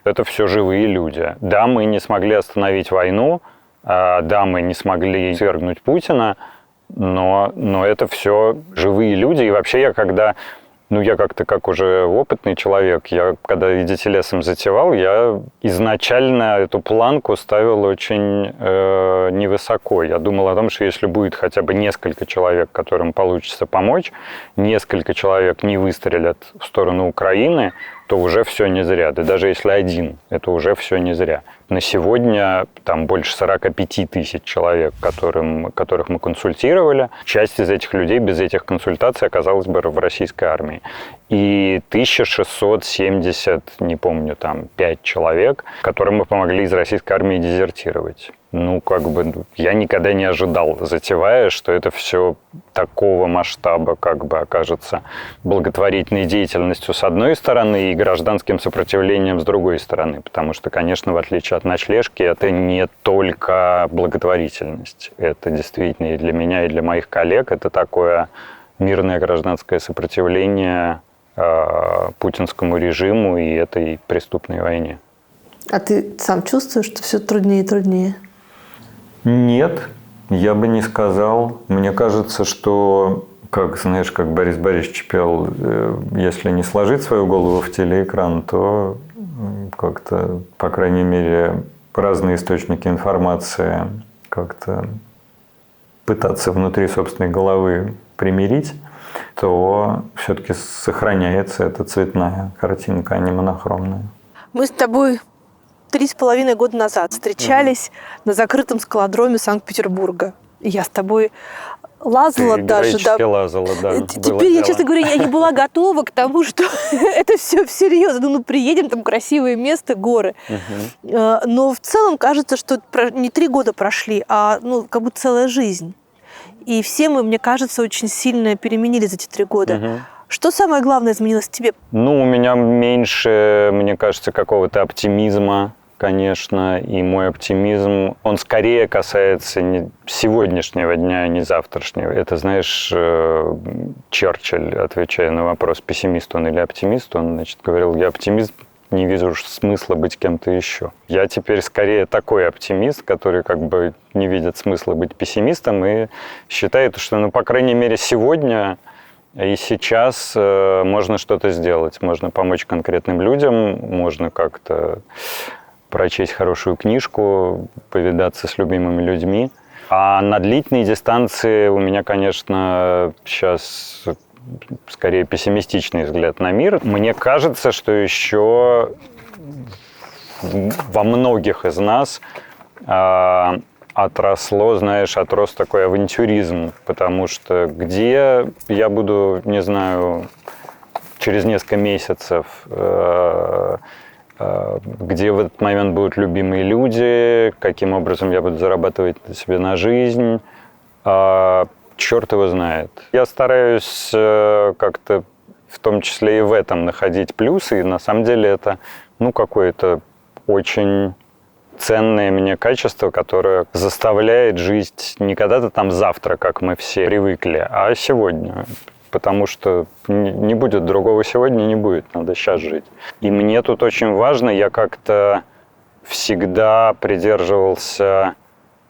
S4: Это все живые люди. Да, мы не смогли остановить войну, да, мы не смогли свергнуть Путина, но это все живые люди. И вообще я как-то как уже опытный человек, я когда «Идите лесом» затевал, я изначально эту планку ставил очень невысоко. Я думал о том, что если будет хотя бы несколько человек, которым получится помочь, несколько человек не выстрелят в сторону Украины, то уже все не зря. Да даже если один, это уже все не зря. На сегодня там больше 45 тысяч человек, которых мы консультировали. Часть из этих людей без этих консультаций оказалась бы в российской армии. И 1670, не помню, там 5 человек, которым мы помогли из российской армии дезертировать. Ну, как бы, я никогда не ожидал, затевая, что это все такого масштаба, как бы, окажется благотворительной деятельностью с одной стороны и гражданским сопротивлением с другой стороны. Потому что, конечно, в отличие от ночлежки, это не только благотворительность. Это действительно и для меня, и для моих коллег это такое мирное гражданское сопротивление путинскому режиму и этой преступной войне.
S3: А ты сам чувствуешь, что все труднее и труднее?
S4: Нет, я бы не сказал. Мне кажется, что, как Борис Борисович пел, если не сложить свою голову в телеэкран, то как-то, по крайней мере, разные источники информации как-то пытаться внутри собственной головы примирить, то все-таки сохраняется эта цветная картинка, а не монохромная.
S3: Мы с тобой 3,5 года назад встречались на закрытом скалодроме Санкт-Петербурга. Я с тобой лазала даже.
S4: Ты лазала, да.
S3: Теперь я, честно говоря, я не была готова к тому, что это все всерьез. Ну, приедем, там красивое место, горы. Но в целом кажется, что не 3 года прошли, а как будто целая жизнь. И все мы, мне кажется, очень сильно переменились за эти 3 года. Что самое главное изменилось в тебе?
S4: Ну, у меня меньше, мне кажется, какого-то оптимизма, конечно. И мой оптимизм, он скорее касается не сегодняшнего дня, а не завтрашнего. Это, знаешь, Черчилль, отвечая на вопрос, пессимист он или оптимист, он, значит, говорил, я оптимист, не вижу смысла быть кем-то еще. Я теперь скорее такой оптимист, который как бы не видит смысла быть пессимистом и считает, что, по крайней мере, сегодня и сейчас можно что-то сделать. Можно помочь конкретным людям, можно как-то прочесть хорошую книжку, повидаться с любимыми людьми. А на длительной дистанции у меня, конечно, сейчас скорее пессимистичный взгляд на мир. Мне кажется, что еще во многих из нас отрос такой авантюризм, потому что где я буду, не знаю, через несколько месяцев, где в этот момент будут любимые люди, каким образом я буду зарабатывать себе на жизнь, черт его знает. Я стараюсь как-то
S2: в том числе и в этом находить плюсы. И на самом деле это, какое-то очень ценное мне качество, которое заставляет жить не когда-то там завтра, как мы все привыкли, а сегодня. Потому что не будет другого сегодня, не будет, надо сейчас жить. И мне тут очень важно, я как-то всегда придерживался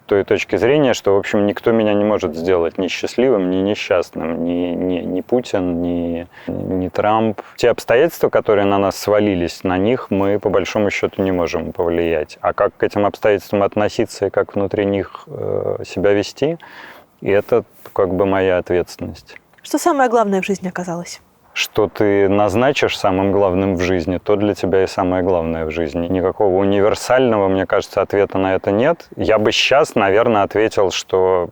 S2: той точки зрения, что, в общем, никто меня не может сделать ни счастливым, ни несчастным, ни Путин, ни Трамп. Те обстоятельства, которые на нас свалились, на них мы, по большому счету, не можем повлиять. А как к этим обстоятельствам относиться и как внутри них себя вести, это как бы моя ответственность.
S3: Что самое главное в жизни оказалось?
S2: Что ты назначишь самым главным в жизни, то для тебя и самое главное в жизни. Никакого универсального, мне кажется, ответа на это нет. Я бы сейчас, наверное, ответил, что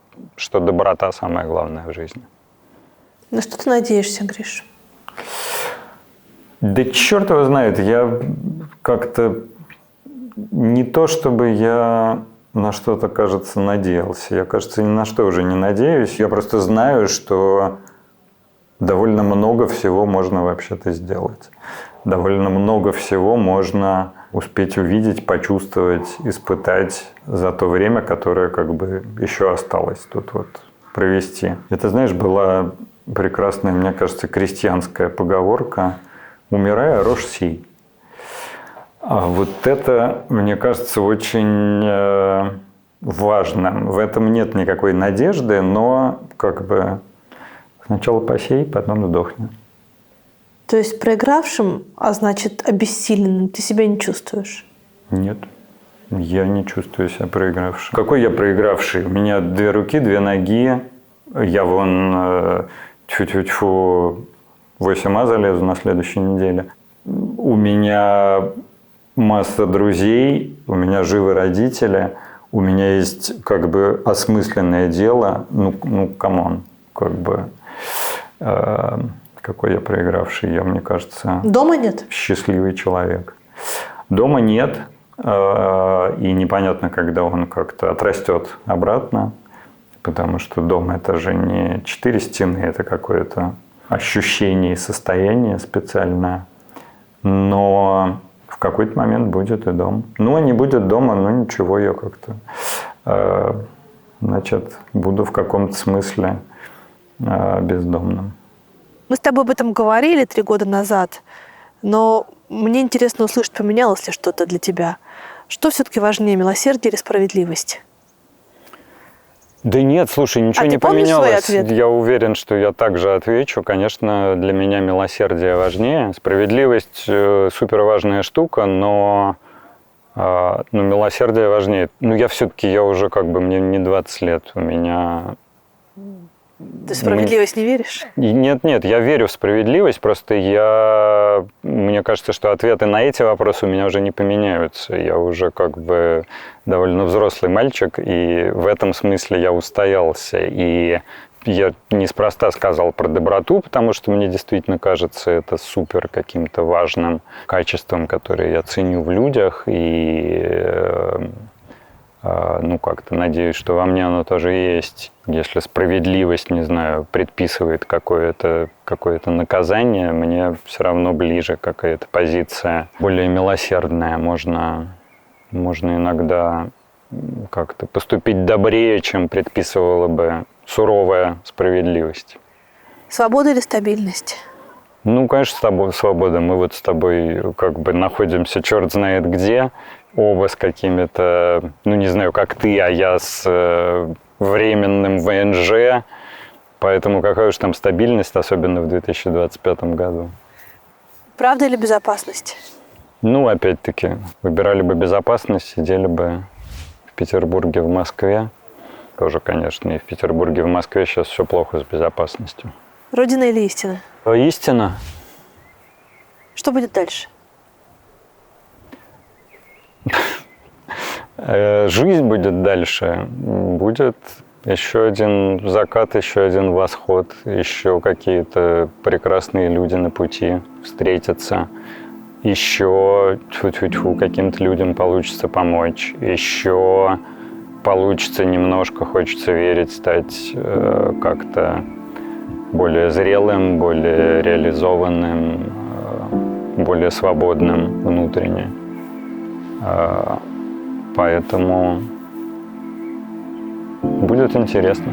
S2: доброта самое главное в жизни.
S3: На что ты надеешься, Гриш?
S4: Да черт его знает, я как-то не то, чтобы я на что-то, кажется, надеялся. Я, кажется, ни на что уже не надеюсь. Я просто знаю, что довольно много всего можно вообще-то сделать. Довольно много всего можно успеть увидеть, почувствовать, испытать за то время, которое как бы еще осталось тут вот провести. Это, знаешь, была прекрасная, мне кажется, крестьянская поговорка «Умирая, рожь сей». А вот это, мне кажется, очень важным. В этом нет никакой надежды, но как бы сначала посей, потом сдохни.
S3: То есть проигравшим, а значит обессиленным, ты себя не чувствуешь?
S4: Нет, я не чувствую себя проигравшим. Какой я проигравший? У меня 2 руки, 2 ноги. Я вон тьфу-тьфу-тьфу 8А залезу на следующей неделе. У меня масса друзей, у меня живы родители, у меня есть как бы осмысленное дело. Камон, как бы... Какой я проигравший, я, мне кажется...
S3: Дома нет?
S4: Счастливый человек. Дома нет, и непонятно, когда он как-то отрастет обратно, потому что дом – это же не 4 стены, это какое-то ощущение и состояние специальное. Но в какой-то момент будет и дом. А не будет дома, ничего, я как-то, буду в каком-то смысле бездомным.
S3: Мы с тобой об этом говорили 3 года назад, но мне интересно услышать, поменялось ли что-то для тебя. Что все-таки важнее, милосердие или справедливость?
S2: Да нет, слушай, ничего не поменялось. Я уверен, что я также отвечу. Конечно, для меня милосердие важнее. Справедливость супер важная штука, но милосердие важнее. Я уже мне не 20 лет. У меня...
S3: Ты в справедливость не веришь?
S2: Нет, я верю в справедливость, просто мне кажется, что ответы на эти вопросы у меня уже не поменяются. Я уже довольно взрослый мальчик, и в этом смысле я устоялся. И я неспроста сказал про доброту, потому что мне действительно кажется это супер каким-то важным качеством, которое я ценю в людях, и... как-то надеюсь, что во мне оно тоже есть. Если справедливость, не знаю, предписывает какое-то наказание, мне все равно ближе какая-то позиция более милосердная. Можно иногда как-то поступить добрее, чем предписывала бы суровая справедливость.
S3: Свобода или стабильность?
S2: Конечно, свобода. Мы вот с тобой находимся черт знает где, оба с какими-то, не знаю, как ты, а я с временным ВНЖ. Поэтому какая уж там стабильность, особенно в 2025 году.
S3: Правда или безопасность?
S2: Опять-таки, выбирали бы безопасность, сидели бы в Петербурге, в Москве. Тоже, конечно, и в Петербурге, и в Москве сейчас все плохо с безопасностью.
S3: Родина или истина?
S2: Истина.
S3: Что будет дальше?
S2: Жизнь будет дальше. Будет еще один закат, еще один восход, еще какие-то прекрасные люди на пути встретятся. Еще тьфу-тьфу-тьфу, каким-то людям получится помочь. Еще получится немножко, хочется верить, стать как-то более зрелым, более реализованным, более свободным внутренне. Поэтому будет интересно.